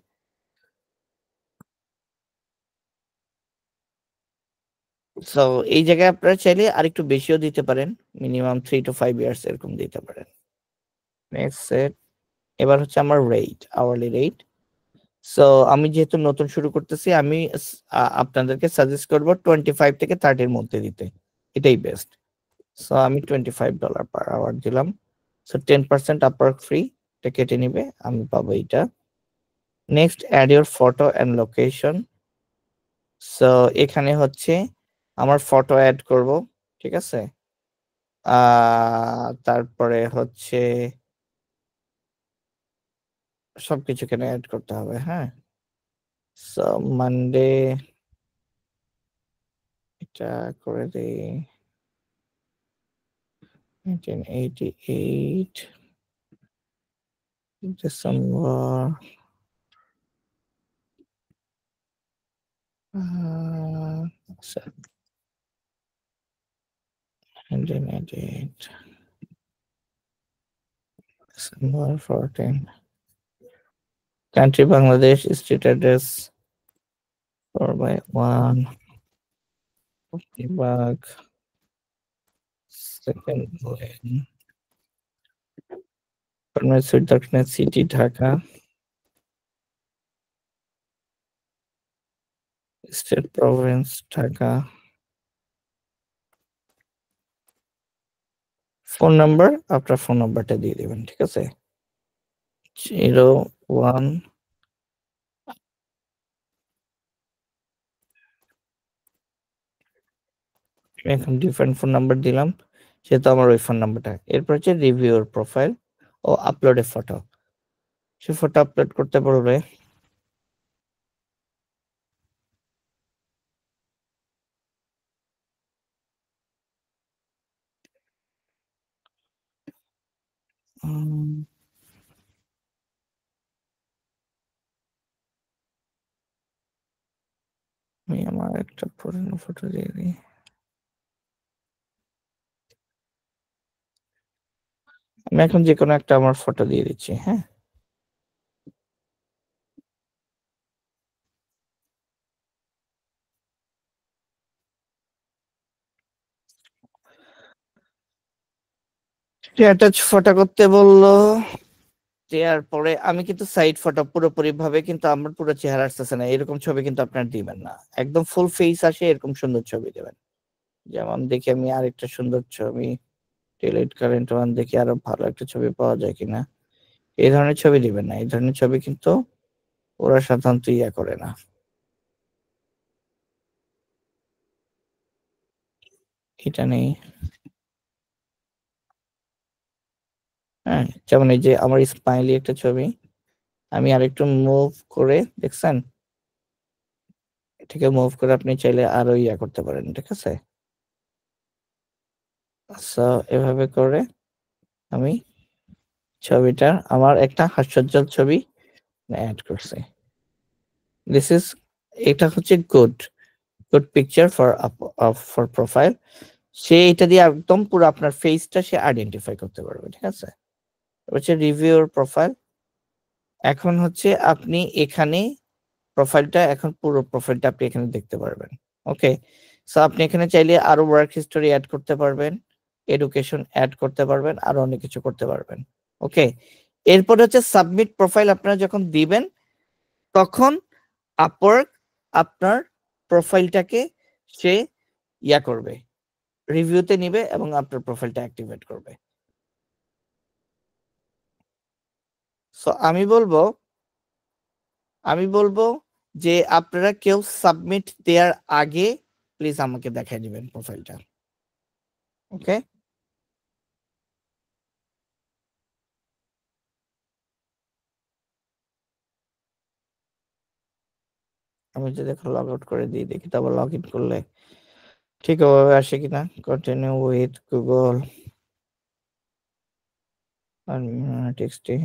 সো এই জায়গায় আপনারা চাইলে আরেকটু বেশিও দিতে পারেন, মিনিমাম 3 to 5 ইয়ার্স এরকম দিতে পারেন। নেক্সট সেট, এবার হচ্ছে আমার রেট, আওয়ারলি রেট। সো আমি যেহেতু নতুন শুরু করতেছি, আমি আপনাদেরকে সাজেস্ট করব 25 থেকে 30 এর মধ্যে দিতে, এটাই বেস্ট। সো আমি $25 পার আওয়ার দিলাম। সো 10% আপার ফ্রি, এটা কেটে নিবে, আমি পাবো এইটা। Next add your photo and location. So এখানে হচ্ছে আমার ফটো অ্যাড করব, ঠিক আছে? তারপরে হচ্ছে সবকিছু এখানে অ্যাড করতে হবে, হ্যাঁ? সো মানডে এটা করে দেই 1988 ডিসেম্বর আচ্ছা 1988 December 14 country Bangladesh street address 4/1 বিভাগ সেকেন্ড লেন সুইট দক্ষিণা city Dhaka state Province Dhaka phone number আপনার ফোন নাম্বারটা দিয়ে দিবেন, ঠিক আছে? 01 এখন ডিফারেন্ট ফোন নাম্বার দিলাম, সেহেতু আমার ওই ফোন নাম্বারটা। এরপর হচ্ছে রিভিউর প্রোফাইল ও আপলোডে ফটো। সে ফটো আপলোড করতে বলবে। আমি আমার একটা পুরনো ফটো দিয়ে দিই। আমি এখন যে কোনো একটা আমার ফটো দিয়ে দিচ্ছি, হ্যাঁ? অ্যাটাচ ফটো করতে বললো, দেওয়ার পরে আমি কিন্তু সাইড ফটো পুরোপুরি ভাবে কিন্তু আমার পুরো চেহারা আসতেছে না, এরকম ছবি কিন্তু আপনার দিবেন না। একদম ফুল ফেস আসে এরকম সুন্দর ছবি দেবেন। যেমন দেখি আমি আরেকটা সুন্দর ছবি ডিলিট কারেন্ট ওয়ান, দেখি আরো ভালো একটা ছবি পাওয়া যায় কিনা। এই ধরনের ছবি দিবেন না, এই ধরনের ছবি কিন্তু ওরা সাধারণত ইয়া করে না। এটা নেই, হ্যাঁ? যেমন এই যে আমার স্মাইলি একটা ছবি, আমি আরেকটু মুভ করে, দেখছেন? এটাকে মুভ করে আপনি চাইলে আরো ইয়া করতে পারেন, ঠিক আছে? সো এভাবে করে আমি ছবিটা আমার একটা হাস্যোজ্জ্বল ছবি অ্যাড করছি। দিস ইজ, এটা হচ্ছে গুড পিকচার ফর প্রোফাইল। সে এটা দিয়ে একদম পুরো আপনার ফেসটা সে আইডেন্টিফাই করতে পারবে, ঠিক আছে? হচ্ছে রিভিউর প্রোফাইল। এখন হচ্ছে আপনি এখানে প্রোফাইলটা, এখন পুরো প্রোফাইলটা আপনি এখানে দেখতে পারবেন। ওকে, সো আপনি এখানে চাইলে আরো ওয়ার্ক হিস্টোরি অ্যাড করতে পারবেন, এডুকেশন অ্যাড করতে পারবেন, আরো অনেক কিছু করতে পারবেন। ওকে, এরপর হচ্ছে সাবমিট প্রোফাইল আপনারা যখন দিবেন তখন আপওয়ার্ক আপনার প্রোফাইলটাকে সে ইয়া করবে, রিভিউতে নিবে এবং আপনার প্রোফাইলটা অ্যাক্টিভেট করবে। সো আমি বলবো যে আপনারা কেউ সাবমিট দেওয়ার আগে প্লিজ আমাকে দেখাই দিবেন প্রোফাইলটা। ওকে, আমি যদি এখন লগ আউট করে দিই, দেখি তো আবার লগ ইন করলে ঠিকভাবে আসে কিনা। কন্টিনিউ উইথ গুগল টেক্সটিং,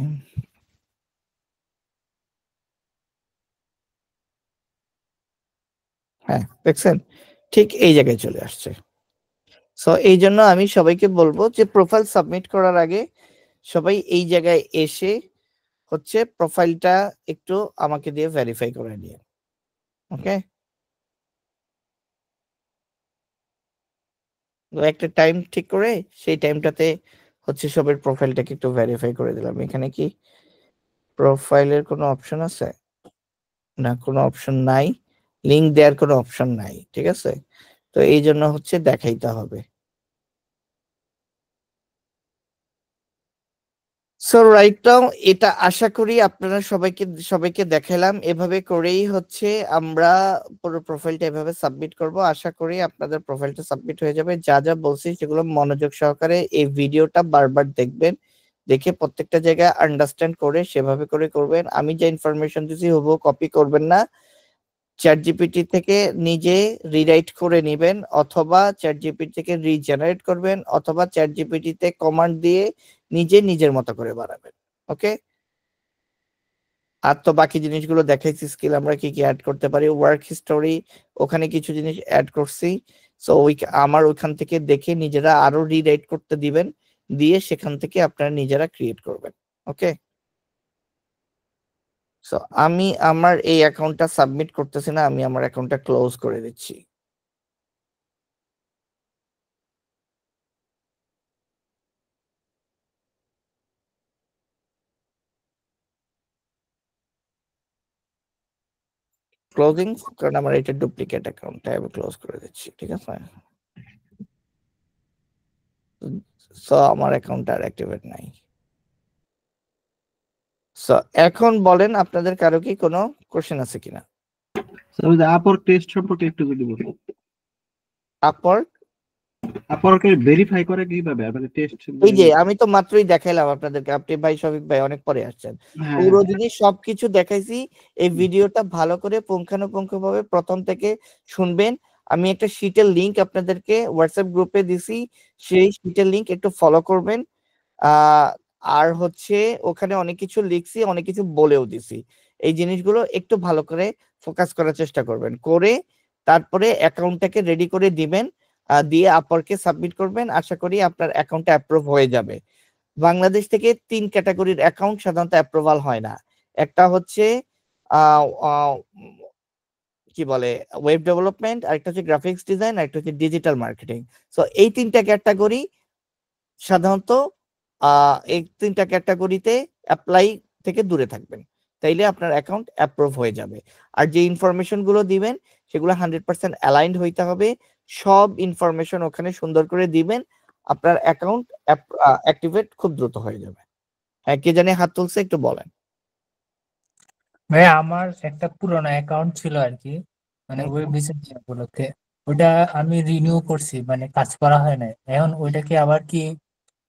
হ্যাঁ দেখছেন ঠিক এই জায়গায় চলে আসছে। সো এই জন্য আমি সবাইকে বলবো যে প্রোফাইল সাবমিট করার আগে সবাই এই জায়গায় এসে হচ্ছে প্রোফাইলটা একটু আমাকে দিয়ে ভেরিফাই করে নিয়ে। ওকে, তো একটা টাইম ঠিক করে সেই টাইমটাতে হচ্ছে সবার প্রোফাইলটাকে একটু ভেরিফাই করে দিলাম। এখানে কি প্রোফাইলের কোনো অপশন আছে? না, কোনো অপশন নাই। লিংক দেওয়ার কোনো অপশন নাই, ঠিক আছে? তো এই জন্য হচ্ছে দেখাইতে হবে। সো রাইট নাও এটা আশা করি আপনারা সবাইকে দেখালাম। এভাবে করেই হচ্ছে আমরা পুরো প্রোফাইলটা এভাবে সাবমিট করব। আশা করি আপনাদের প্রোফাইলটা সাবমিট হয়ে যাবে। যা যা বলছি সেগুলো মনোযোগ সহকারে এই ভিডিওটা বারবার দেখবেন, দেখে প্রত্যেকটা জায়গায় আন্ডারস্ট্যান্ড করে সেভাবে করে করবেন। আমি যে ইনফরমেশন দিছি হুবহু কপি করবেন না। চ্যাটজিপিটি থেকে নিজে রিরাইট করে নেবেন, অথবা চ্যাটজিপিটি থেকে রিজেনারেট করবেন, অথবা চ্যাটজিপিটিতে কমান্ড দিয়ে নিজে নিজের মতো করে বানাবেন। ওকে, আর তো বাকি জিনিসগুলো দেখাইছি, স্কিল আমরা কি কি অ্যাড করতে পারি, ওয়ার্ক হিস্টোরি ওখানে কিছু জিনিস অ্যাড করছি। সো আমার ওইখান থেকে দেখে নিজেরা আরো রিরাইট করতে দিবেন, দিয়ে সেখান থেকে আপনারা নিজেরা ক্রিয়েট করবেন। ওকে, সো আমি আমার এই অ্যাকাউন্টটা সাবমিট করতেছি না, আমি আমার অ্যাকাউন্টটা ক্লোজ করে দিচ্ছি। ক্লোজিং, কারণ আমার এটা ডুপ্লিকেট অ্যাকাউন্টটা আমি ক্লোজ করে দিচ্ছি। ঠিক আছে, সো আমার অ্যাকাউন্ট আর অ্যাক্টিভেট নাই। সো এখন বলেন আপনাদের কারো কি কোনো কোশ্চেন আছে কিনা? আপওয়ার্ক টেস্ট সম্পর্কে একটু যদি বলুন। আপওয়ার্ক আপওয়ার্কে ভেরিফাই করে কিভাবে, মানে টেস্ট? এই যে আমি তো মাত্রই দেখাইলাম আপনাদেরকে, আপনি ভাই শফিক ভাই অনেক পরে আসছেন, হ্যাঁ, পুরো জিনিস সবকিছু দেখাইছি। এই ভিডিওটা ভালো করে পুঙ্খানুপুঙ্খভাবে প্রথম থেকে শুনবেন। আমি একটা শীটের লিংক আপনাদেরকে হোয়াটসঅ্যাপ গ্রুপে দিছি, সেই শীটের লিংক একটু ফলো করবেন। আর হচ্ছে ওখানে অনেক কিছু লিখছি, অনেক কিছু বলেও দিছি। এই জিনিসগুলো একটু ভালো করে ফোকাস করার চেষ্টা করবেন, করে তারপরে অ্যাকাউন্টটাকে রেডি করে দিবেন, দিয়ে আপওয়ার্কে সাবমিট করবেন। আশা করি আপনার অ্যাকাউন্টটা অ্যাপ্রুভ হয়ে যাবে। বাংলাদেশ থেকে 3 ক্যাটাগরির অ্যাকাউন্ট সাধারণত অ্যাপ্রুভাল হয় না। একটা হচ্ছে আহ, আহ, কি বলে ওয়েব ডেভেলপমেন্ট, আরেকটা হচ্ছে গ্রাফিক্স ডিজাইন, আরেকটা হচ্ছে ডিজিটাল মার্কেটিং। সো এই 3টা ক্যাটাগরি সাধারণত এই 3টা ক্যাটাগরিতে অ্যাপ্লাই থেকে দূরে থাকবেন, তাইলে আপনার অ্যাকাউন্ট অ্যাপ্রুভ হয়ে যাবে। আর যে ইনফরমেশন গুলো দিবেন সেগুলো 100% অ্যালাইন্ড হইতে হবে। সব ইনফরমেশন ওখানে সুন্দর করে দিবেন, আপনার অ্যাকাউন্ট অ্যাক্টিভেট খুব দ্রুত হয়ে যাবে। হ্যাঁ, কে জানে হাত তুলছে, একটু বলেন। ভাই আমার একটা পুরোনো অ্যাকাউন্ট ছিল আর কি, মানে ওয়েব ডিজাইন উপলক্ষে। ওটা আমি রিনিউ করছি, মানে কাজ করা হয় না। এখন ওইটাকে আবার কি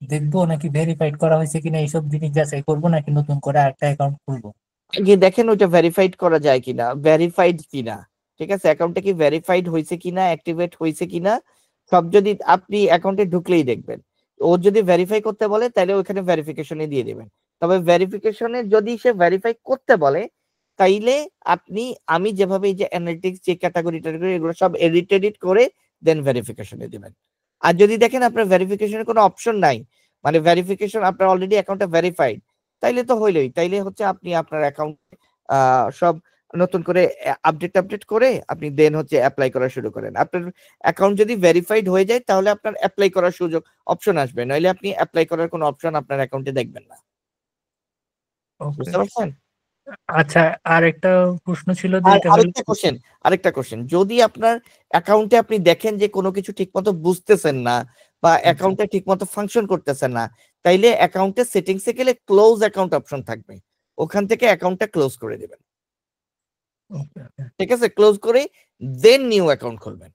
দেখবো, নাকি ভেরিফাইড করা হয়েছে কিনা এইসব জিনিস যাচাই করবো, নাকি নতুন করে একটা অ্যাকাউন্ট খুলবো? গিয়ে দেখেন ওইটা ভেরিফাইড করা যায় কিনা, ভেরিফাইড কিনা। ঠিক আছে, অ্যাকাউন্টটা কি ভেরিফাইড হয়েছে কিনা, অ্যাক্টিভেট হয়েছে কিনা, সব যদি আপনি অ্যাকাউন্টে ঢুকলেই দেখবেন। ও যদি ভেরিফাই করতে বলে তাহলে ওখানে ভেরিফিকেশনে দিয়ে দিবেন। তবে ভেরিফিকেশনে যদি সে ভেরিফাই করতে বলে তাইলে আপনি, আমি যেভাবে এই যে অ্যানালিটিক্স যে ক্যাটাগরি ট্যাটাগরি এগুলো সব এডিট করে দেন ভেরিফিকেশনে দিবেন। আর যদি দেখেন আপনার ভেরিফিকেশনের কোনো অপশন নাই, মানে ভেরিফিকেশন আপনার অলরেডি অ্যাকাউন্টটা ভেরিফাইড, তাইলে তো হইলোই, তাইলে হচ্ছে আপনি আপনার অ্যাকাউন্ট সব নতুন করে আপডেট করে আপনি দেন হচ্ছে অ্যাপ্লাই করা শুরু করেন। আপনার অ্যাকাউন্ট যদি ভেরিফাইড হয়ে যায় তাহলে আপনার অ্যাপ্লাই করার সুযোগ অপশন আসবে, নইলে আপনি অ্যাপ্লাই করার কোনো অপশন আপনার অ্যাকাউন্টে দেখবেন না। বুঝতে পারছেন? আচ্ছা, আর একটা প্রশ্ন ছিল যে আর এটা হলো আরেকটা কোশ্চেন, যদি আপনার অ্যাকাউন্টে আপনি দেখেন যে কোনো কিছু ঠিকমতো বুঝতেছেন না বা অ্যাকাউন্টে ঠিকমতো ফাংশন করতেছেন না, তাইলে অ্যাকাউন্টে সেটিংসে গেলে ক্লোজ অ্যাকাউন্ট অপশন থাকবে, ওখান থেকে অ্যাকাউন্টটা ক্লোজ করে দিবেন। ঠিক আছে, ক্লোজ করে দেন নিউ অ্যাকাউন্ট খুলবেন।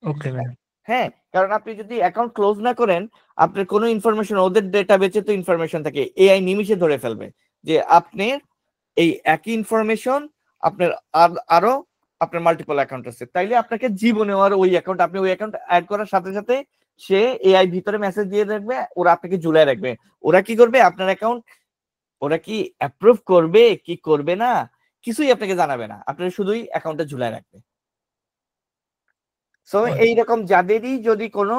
ওকে ভাই। হ্যাঁ, কারণ আপনি যদি অ্যাকাউন্ট ক্লোজ না করেন, আপনার কোনো ইনফরমেশন, ওদের ডেটাবেসে তো ইনফরমেশন থাকে, এআই নিমিশে ধরে ফেলবে যে আপনি এই একই ইনফরমেশন আপনার আরো আপনার মাল্টিপল অ্যাকাউন্ট আছে, তাইলে আপনাকে জীবনে আর ওই অ্যাকাউন্ট, আপনি ওই অ্যাকাউন্ট অ্যাড করার সাথে সাথে সে এআই ভিতরে মেসেজ দিয়ে রাখবে, ওরা আপনাকে ঝুলাই রাখবে। ওরা কি করবে, আপনার অ্যাকাউন্ট ওরা কি অ্যাপ্রুভ করবে কি করবে না কিছুই আপনাকে জানাবে না, আপনার শুধুই অ্যাকাউন্টে ঝুলাই রাখবে। সো এইরকম যাদেরই যদি কোনো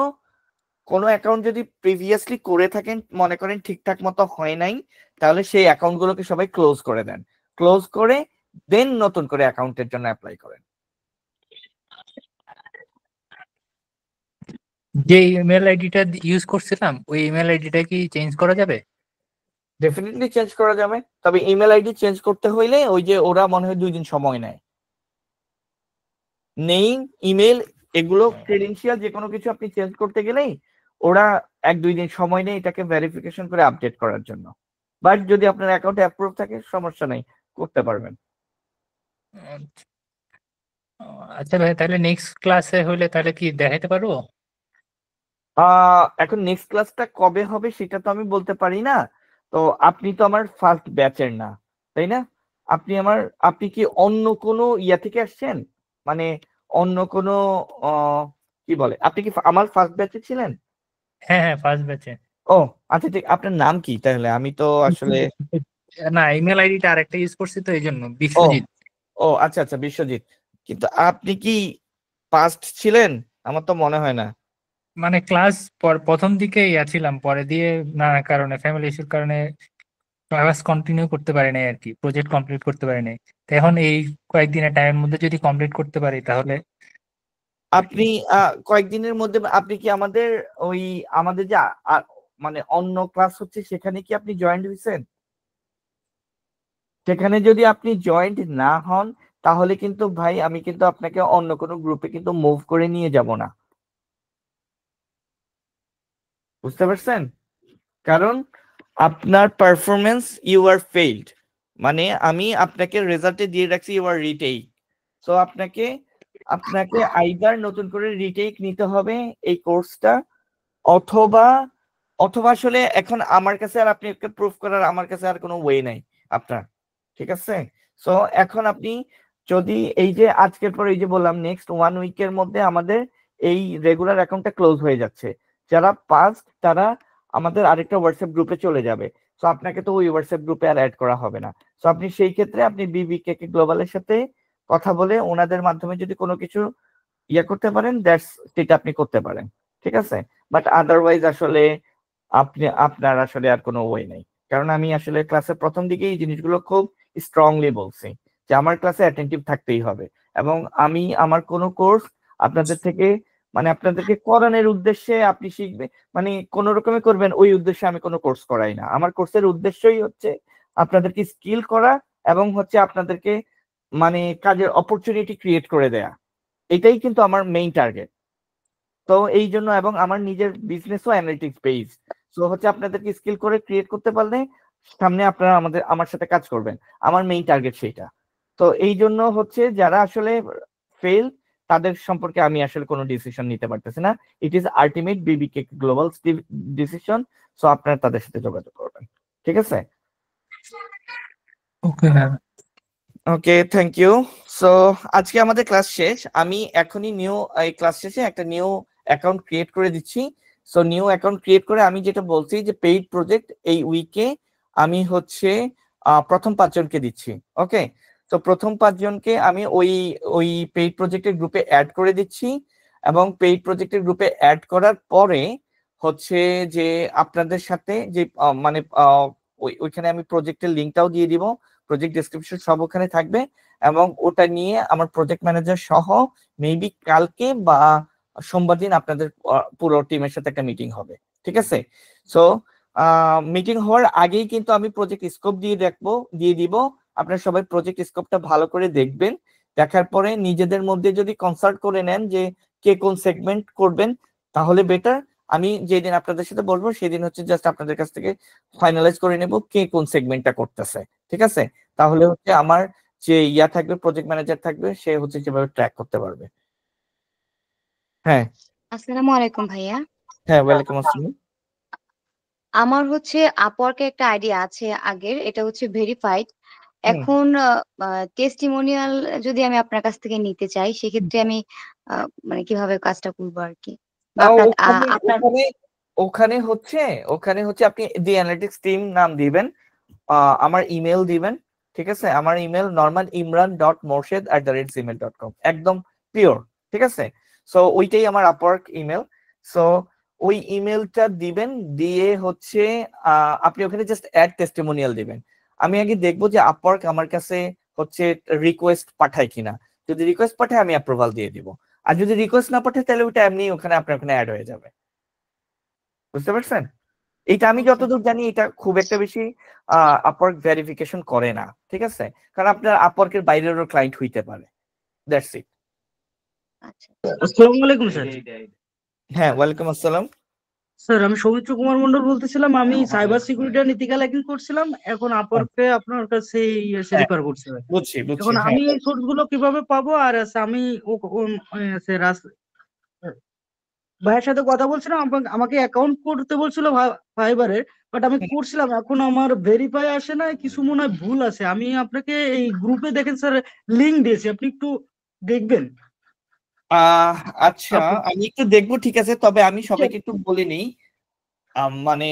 কোনো অ্যাকাউন্ট যদি প্রিভিয়াসলি করে থাকেন, মনে করেন ঠিকঠাক মতো হয় নাই, তাহলে সেই অ্যাকাউন্ট গুলোকে সবাই ক্লোজ করে দেন, ক্লোজ করে দেন নতুন করে অ্যাকাউন্টের জন্য অ্যাপ্লাই করেন। যে ইমেল আইডিটা ইউজ করছিলাম ওই ইমেল আইডিটা কি চেঞ্জ করা যাবে? ডেফিনেটলি চেঞ্জ করা যাবে, তবে ইমেল আইডি চেঞ্জ করতে হইলে ওই যে ওরা মনে হয় 2 দিন সময় নেয়। নেম, ইমেল, এগুলো ক্রেডেনশিয়াল যে কোনো কিছু আপনি চেঞ্জ করতে গেলেই ওরা 1-2 দিন সময় নেয় এটাকে ভেরিফিকেশন করে আপডেট করার জন্য। বাট যদি আপনার অ্যাকাউন্টে অ্যাপ্রুভ থাকে সমস্যা নেই, করতে পারবেন। আচ্ছা ভাই, তাহলে নেক্সট ক্লাসে হইলে তাহলে কি দেখাইতে পারবো? এখন নেক্সট ক্লাসটা কবে হবে সেটা তো আমি বলতে পারি না। তো আপনি তো আমার ফার্স্ট ব্যাচের না, তাই না? আপনি কি অন্য কোনো ইয়া থেকে আসছেন, মানে অন্য কোনো কি বলে, আপনি কি আমার ফার্স্ট ব্যাচে ছিলেন? হ্যাঁ হ্যাঁ, ফার্স্ট ব্যাচে। ও আচ্ছা, ঠিক। আপনার নাম কি তাহলে? আমি তো আসলে না, ইমেল আইডিটা আরেকটা ইউজ করছি তো এই জন্য, ও বিশ্বজিৎ। ও আচ্ছা আচ্ছা, বিশ্বজিৎ। কিন্তু আপনি কি ফার্স্ট ছিলেন? আমার তো মনে হয় না। মানে ক্লাস প্রথম দিকে ছিলাম, পরে দিয়ে নানা কারণে, ফ্যামিলি ইস্যুর কারণে ক্লাস কন্টিনিউ করতে পারি নাই আর কি, প্রজেক্ট কমপ্লিট করতে পারি নাই। তো এখন এই কয়েকদিনের টাইমের মধ্যে যদি কমপ্লিট করতে পারি তাহলে আর কি। আপনি কয়েকদিনের মধ্যে আপনি কি আমাদের ওই আমাদের যে মানে অন্য ক্লাস হচ্ছে সেখানে কি আপনি জয়েন্ট হয়েছেন? সেখানে যদি আপনি জয়েন্ট না হন তাহলে কিন্তু ভাই আমি কিন্তু আপনাকে অন্য কোনো গ্রুপে কিন্তু মুভ করে নিয়ে যাব না, বুঝতে পারছেন? কারণ আপনার পারফরমেন্স, ইউ আর ফেইলড, মানে আমি আপনাকে রেজাল্টে দিয়ে রাখছি ইউ আর রিটেক। সো আপনাকে আপনাকে আইদার নতুন করে রিটেক নিতে হবে এই কোর্সটা, অথবা অথবা আসলে এখন আমার কাছে আর আপনি প্রুফ করার আমার কাছে আর কোনো ওয়ে নাই আপনার, ঠিক আছে? সো এখন আপনি যদি এই যে আজকের পর এই যে বললাম নেক্সট 1 উইকের মধ্যে আমাদের এই রেগুলার অ্যাকাউন্টটা ক্লোজ হয়ে যাচ্ছে, যারা পাস্ট তারা আমাদের আরেকটা হোয়াটসঅ্যাপ গ্রুপে চলে যাবে। সো আপনাকে তো ওই হোয়াটসঅ্যাপ গ্রুপে আর অ্যাড করা হবে না। সো আপনি সেই ক্ষেত্রে আপনি বিবিকে গ্লোবালের সাথে কথা বলে ওনাদের মাধ্যমে যদি কোনো কিছু ইয়ে করতে পারেন, দ্যাটস সেটা আপনি করতে পারেন, ঠিক আছে? বাট আদারওয়াইজ আসলে আপনার আসলে আর কোনো ওয়ে নেই। কারণ আমি আসলে ক্লাসের প্রথম দিকে এই জিনিসগুলো খুব স্ট্রংলি বলছি যে আমার ক্লাসে অ্যাটেন্টিভ থাকতেই হবে, এবং আমি আমার কোনো কোর্স আপনাদের থেকে মানে আপনাদেরকে করানোর উদ্দেশ্যে আপনি শিখবে মানে কোন রকমে করবেন ওই উদ্দেশ্যে আমি কোনো কোর্স করাই না। আমার কোর্সের উদ্দেশ্যই হচ্ছে আপনাদেরকে স্কিল করা এবং হচ্ছে আপনাদেরকে মানে কাজের অপরচুনিটি ক্রিয়েট করে দেয়া, এটাই কিন্তু আমার মেইন টার্গেট। তো এই জন্য এবং আমার নিজের বিজনেসও অ্যানালিটিক্স বেস, সো হচ্ছে আপনাদেরকে স্কিল করে ক্রিয়েট করতে পারলে সামনে আপনারা আমার সাথে কাজ করবেন, আমার মেইন টার্গেট সেইটা। তো এই জন্য হচ্ছে যারা আসলে ফেল তাদের সম্পর্কে আমি আসলে কোনো ডিসিশন নিতে পারতেছি না, ইট ইজ আলটিমেট বিবিকে গ্লোবাল ডিসিশন। সো আপনারা তাদের সাথে যোগাযোগ করবেন, ঠিক আছে? ওকে হ্যাঁ। ওকে, থ্যাংক ইউ। সো আজকে আমাদের ক্লাস শেষ। আমি এখনই এই ক্লাস শেষে একটা নিউ অ্যাকাউন্ট ক্রিয়েট করে দিচ্ছি। সো নিউ অ্যাকাউন্ট ক্রিয়েট করে আমি যেটা বলছি যে পেইড প্রজেক্ট এই উইকে আমি হচ্ছে প্রথম 5 জনকে দিচ্ছি। ওকে, তো প্রথম 5 জনকে আমি ওই ওই পেইড প্রজেক্টের গ্রুপে অ্যাড করে দিচ্ছি, এবং পেইড প্রজেক্টের গ্রুপে অ্যাড করার পরে হচ্ছে যে আপনাদের সাথে যে মানে ওইখানে আমি প্রজেক্টের লিঙ্কটাও দিয়ে দিব, প্রজেক্ট ডেসক্রিপশন সব ওখানে থাকবে, এবং ওটা নিয়ে আমার প্রজেক্ট ম্যানেজার সহ মেবি কালকে বা সোমবার দিন আপনাদের পুরো টিমের সাথে একটা মিটিং হবে, ঠিক আছে? সো মিটিং হওয়ার আগেই কিন্তু আমি প্রজেক্ট স্কোপ দিয়ে দিব। আপনারা সবাই প্রজেক্ট স্কোপটা ভালো করে দেখবেন, দেখার পরে নিজেদের মধ্যে যদি কনসাল্ট করে নেন যে কে কোন সেগমেন্ট করবেন তাহলে বেটার। আমি যেদিন আপনাদের সাথে বলবো সেদিন হচ্ছে জাস্ট আপনাদের কাছ থেকে ফাইনালাইজ করে নেব কে কোন সেগমেন্টটা করতেছে, ঠিক আছে? তাহলে হচ্ছে আমার যে ইয়া থাকবে, প্রজেক্ট ম্যানেজার থাকবে, সে হচ্ছে যেভাবে ট্র্যাক করতে পারবে। হ্যাঁ আসসালামু আলাইকুম ভাইয়া। হ্যাঁ, ওয়ালাইকুম আসসালাম। আমার হচ্ছে আপওয়ার্কে একটা আইডিয়া আছে আগের, এটা হচ্ছে ভেরিফাইড। এখন টেস্টিমোনিয়াল যদি আমি আপনার কাছ থেকে নিতে চাই সেক্ষেত্রে আমি মানে কিভাবে কাজটা করবো আর কি, বা আপনার ওখানে হচ্ছে আপনি দি অ্যানালিটিক্স টিম নাম দিবেন, আমার ইমেল দিবেন, ঠিক আছে? আমার ইমেল norman.imran.morshed@gmail.com, একদম পিওর, ঠিক আছে? সো ওইটাই আমার আপওয়ার্ক ইমেল। সো ওই ইমেলটা দিবেন, দিয়ে হচ্ছে আপনি ওখানে জাস্ট অ্যাড টেস্টিমোনিয়াল দিবেন। আমি আগে দেখবো যে আপওয়ার্ক আমার কাছে হচ্ছে রিকোয়েস্ট পাঠায় কিনা, যদি রিকোয়েস্ট পাঠায় আমি অ্যাপ্রুভাল দিয়ে দিব, আর যদি রিকোয়েস্ট না পাঠায় তাহলে ওইটা এমনি আপনার ওখানে অ্যাড হয়ে যাবে, বুঝতে পারছেন? এটা আমি যতদূর জানি এটা খুব একটা বেশি আপওয়ার্ক ভেরিফিকেশন করে না, ঠিক আছে? কারণ আপনার আপওয়ার্কের বাইরেরও ক্লায়েন্ট হইতে পারে, দ্যাটস ইট। আচ্ছা আসসালামু আলাইকুম স্যার। হ্যাঁ, ওয়ালাইকুম আসসালাম। স্যার আমি সৌমিত্র কুমার মন্ডল বলতেছিলাম, আমি সাইবার সিকিউরিটি আর নীতিকা ল্যাকিং করছিলাম, এখন আপওয়ার্কে আপনার কাছে হ্যাঁ, রেফার করছি। বুঝছি এখন হ্যাঁ। আমি এই সোর্স গুলো কিভাবে পাবো? আর আমি ভাইয়ের সাথে কথা বলছিলাম, আমাকে অ্যাকাউন্ট করতে বলছিল ফাইবারে, বাট আমি করছিলাম, এখন আমার ভেরিফাই আসে না, কিছু মনে হয় ভুল আছে। আমি আপনাকে এই গ্রুপে দেখেন স্যার লিংক দিয়েছি, আপনি একটু দেখবেন। আহ আচ্ছা, আপনি- আমি একটু দেখবো, ঠিক আছে। তবে আমি সবাইকে একটু বলে নিই, মানে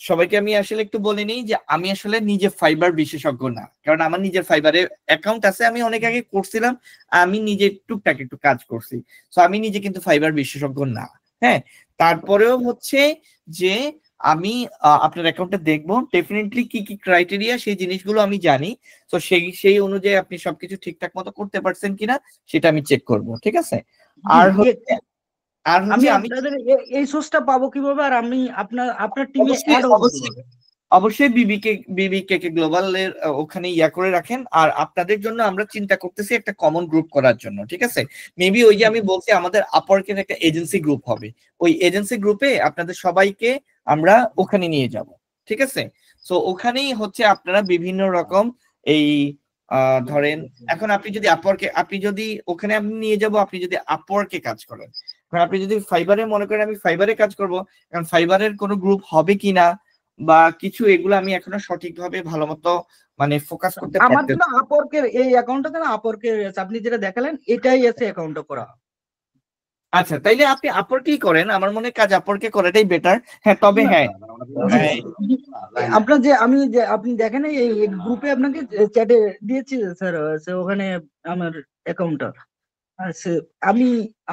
সবাইকে আমি আসলে একটু বলে নিই যে আমি আসলে নিজে ফাইবার বিশেষজ্ঞ না, কারণ আমার নিজের ফাইবারে অ্যাকাউন্ট আছে, আমি অনেক আগে করছিলাম, আমি নিজে টুকটাক একটু কাজ করছি। তো আমি নিজে কিন্তু ফাইবার বিশেষজ্ঞ না। হ্যাঁ, তারপরেও হচ্ছে যে আমি আপনার অ্যাকাউন্টটা দেখবো, ডেফিনেটলি কি কি ক্রাইটেরিয়া সেই জিনিসগুলো আমি জানি। তো সেই অনুযায়ী আপনি সবকিছু ঠিকঠাক মতো করতে পারছেন কিনা সেটা আমি চেক করব, ঠিক আছে। আর হচ্ছে আমি আমি আপনাদের এই সোর্সটা পাবো কিভাবে, আর আমি আপনার টিমে অবশ্যই অ্যাড হবো অবশ্যই কিভাবে? অবশ্যই বিবিকে গ্লোবালের ওখানে করে রাখেন। আর আপনাদের জন্য আমরা চিন্তা করতেছি একটা কমন গ্রুপ করার জন্য, ঠিক আছে। মেবি ওই যে আমি বলছি আমাদের আপওয়ার্কের একটা এজেন্সি গ্রুপ হবে, ওই এজেন্সি গ্রুপে আপনাদের সবাইকে আমরা ওখানে নিয়ে যাব, ঠিক আছে। তো ওখানেই হচ্ছে আপনারা বিভিন্ন রকম এই ধরেন, এখন আপনি যদি আপনি যদি ওখানে আপনি নিয়ে যাব, আপনি যদি আপওয়ার্কে কাজ করেন, আপনি যদি ফাইবারে মনে করেন আমি ফাইবারে কাজ করব, কারণ ফাইবারের কোনো গ্রুপ হবে কিনা বা কিছু, এগুলো আমি এখনো সঠিকভাবে ভালো মতো মানে ফোকাস করতে আমার পারতেছি। জন্য আপওয়ার্কের এই অ্যাকাউন্টটা যেন আপওয়ার্কের আপনি যেটা দেখালেন এটাই আছে অ্যাকাউন্টটা করা। আচ্ছা, তাইলে আপনি আপওয়ার্কেই করেন, আমার মনে হয় কাজ আপওয়ার্কে করাটাই বেটার। হ্যাঁ, তবে হ্যাঁ, আপনার যে আপনি দেখেন এই গ্রুপে আপনাকে চ্যাটে দিয়েছি স্যার, ওখানে আমার অ্যাকাউন্টটা আছে। আমি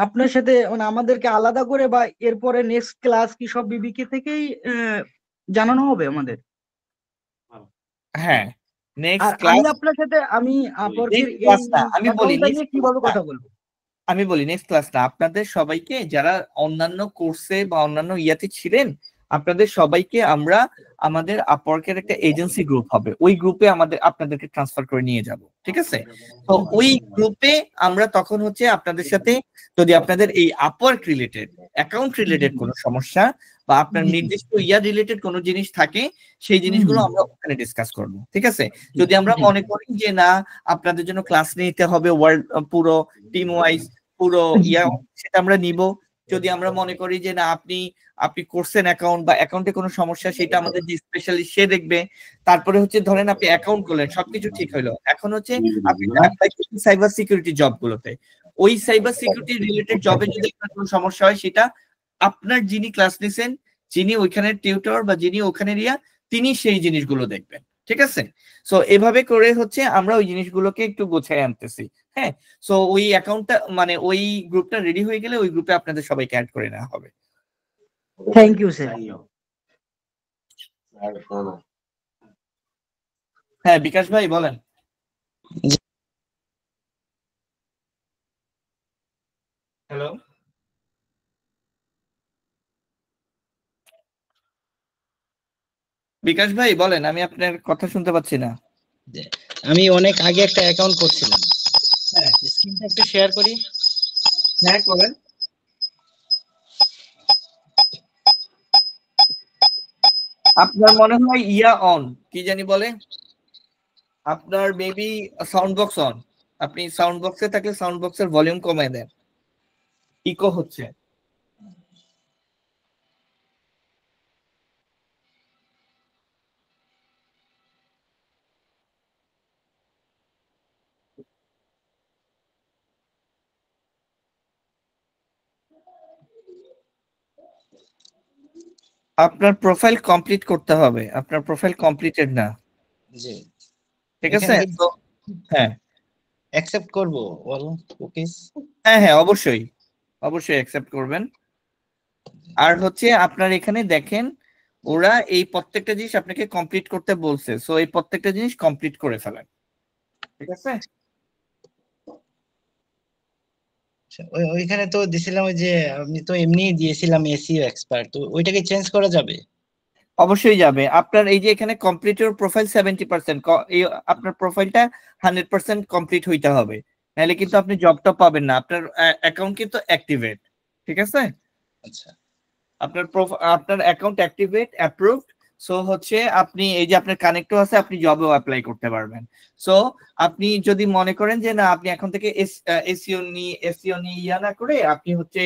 আপনার সাথে মানে আমাদেরকে আলাদা করে বা এরপরে নেক্সট ক্লাস কি সব বিবিকে থেকেই জানানো হবে আমাদের? হ্যাঁ, আর নেক্সট আমি ক্লাস, আপনার সাথে আমি আপওয়ার্কের নেক্সট এই ক্লাস না, আমি বলি অ্যাকাউন্টটা নেক্সট নিয়ে কিভাবে ক্লাস কথা বলবো? আমি বলি নেক্সট ক্লাসটা আপনাদের সবাইকে যারা অন্যান্য কোর্সে বা অন্যান্য ইয়াতে ছিলেন, আপনাদের সবাইকে আমরা আমাদের আপওয়ার্কের একটা এজেন্সি গ্রুপ হবে, ওই গ্রুপে আপনাদেরকে ট্রান্সফার করে নিয়ে যাব, ঠিক আছে। তো ওই গ্রুপে আমরা তখন হচ্ছে আপনাদের সাথে, যদি আপনাদের এই আপওয়ার্ক রিলেটেড, অ্যাকাউন্ট রিলেটেড কোনো সমস্যা বা আপনার নির্দিষ্ট ইয়া রিলেটেড কোনো জিনিস থাকে, সেই জিনিসগুলো আমরা ওখানে ডিসকাস করব, ঠিক আছে। যদি আমরা মনে করি যে না, আপনাদের জন্য ক্লাস নিতে হবে ওয়ার্ল্ড পুরো টিম ওয়াইজ পুরো ইয়া, সেটা আমরা নিব। যদি আমরা মনে করি যে না, আপনি করছেন অ্যাকাউন্ট বা অ্যাকাউন্টে কোনো সমস্যা, সেটা আমাদের যে স্পেশালিস্ট সে দেখবে। তারপরে হচ্ছে ধরেন আপনি অ্যাকাউন্ট করলেন, সবকিছু ঠিক হলো, এখন হচ্ছে আপনি অ্যাপ্লাই করছেন সাইবার সিকিউরিটি জবগুলোতে, ওই সাইবার সিকিউরিটি রিলেটেড জবে যদি আপনার কোনো সমস্যা হয়, সেটা আপনার যিনি ক্লাস নিছেন, যিনি ওইখানের টিউটর বা যিনি ওখানের তিনি সেই জিনিসগুলো দেখবেন, ঠিক আছে। সো এভাবে করে হচ্ছে আমরা ওই জিনিসগুলোকে একটু গোছায় আনতেছি। হ্যাঁ, সো ওই অ্যাকাউন্টটা মানে ওই গ্রুপটা রেডি হয়ে গেলে ওই গ্রুপে আপনাদের সবাইকে অ্যাড করে নেওয়া হবে। Thank you sir. হ্যাঁ, বিকাশ ভাই বলেন। হ্যালো, বিকাশ ভাই বলেন, আমি আপনার কথা শুনতে পাচ্ছি না। আমি অনেক আগে একটা অ্যাকাউন্ট করছিলাম, হ্যাঁ, স্ক্রিনটা একটু শেয়ার করি। হ্যাঁ করেন। আপনার মনে হয় অন, কি জানি বলে, আপনার মেবি সাউন্ড বক্স অন। আপনি সাউন্ড বক্সে থাকলে সাউন্ড বক্সের ভলিউম কমায় দেন, ইকো হচ্ছে। আপনার প্রোফাইল কমপ্লিট করতে হবে, আপনার প্রোফাইল কমপ্লিটেড না, জি, ঠিক আছে। এখানে কি তো হ্যাঁ, অ্যাকসেপ্ট করব অল কুকিজ? হ্যাঁ হ্যাঁ, অবশ্যই অবশ্যই অ্যাকসেপ্ট করবেন। আর হচ্ছে আপনার এখানে দেখেন, ওরা এই প্রত্যেকটা জিনিস আপনাকে কমপ্লিট করতে বলছে, সো এই প্রত্যেকটা জিনিস কমপ্লিট করে ফেলেন, ঠিক আছে। ওইখানে তো দিছিলাম ওই যে আমি তো এমনি দিয়েছিলাম এসইও এক্সপার্ট, তো ওইটাকে চেঞ্জ করা যাবে? অবশ্যই যাবে। আপনার এই যে এখানে কমপ্লিট ইউর প্রোফাইল 70%, আপনার প্রোফাইলটা 100% কমপ্লিট হইতে হবে, নাহলে কিন্তু আপনি জবটা পাবেন না। আপনার অ্যাকাউন্ট কিন্তু অ্যাক্টিভেট, ঠিক আছে। আচ্ছা, আপনার অ্যাকাউন্ট অ্যাক্টিভেট অ্যাপ্রুভড, সো হচ্ছে আপনি এই যে আপনার কানেক্টও আছে, আপনি জবেও অ্যাপ্লাই করতে পারবেন। সো আপনি যদি মনে করেন যে না আপনি এখন থেকে এসইও নিয়ে ইয়া না করে আপনি হচ্ছে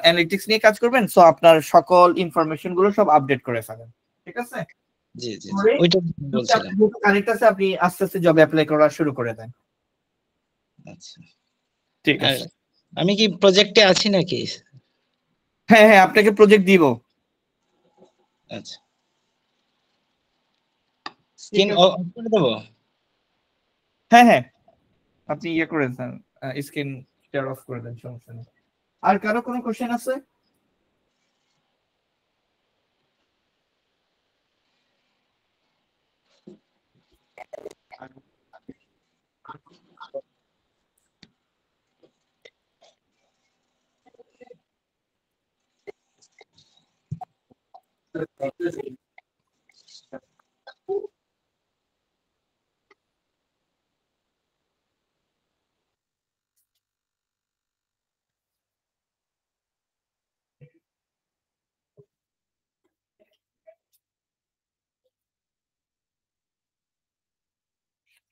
অ্যানালিটিক্স নিয়ে কাজ করবেন, সো আপনার সকল ইনফরমেশন গুলো সব আপডেট করে ফেলেন, ঠিক আছে? জি জি জি, ওইটা বলছিলাম। কানেক্ট আছে, আপনি আস্তে আস্তে জবে অ্যাপ্লাই করা শুরু করে দেন। আচ্ছা, ঠিক আর আছে। আমি কি প্রজেক্টে আছি নাকি? হ্যাঁ হ্যাঁ, আপনাকে প্রজেক্ট দিব। আচ্ছা, স্ক্রিন অফ করে দেবো? হ্যাঁ হ্যাঁ, আপনি ইয়ে করে দেন, স্ক্রিন শেয়ার অফ করে দেন, সমস্যা নেই। আর কারো কোনো কোশ্চেন আছে?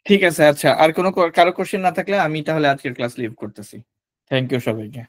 ঠিক আছে, আচ্ছা। আর কোনো কারো কোশ্চেন না থাকলে আমি তাহলে আজকের ক্লাস লিভ করতেছি। থ্যাংক ইউ সবাইকে।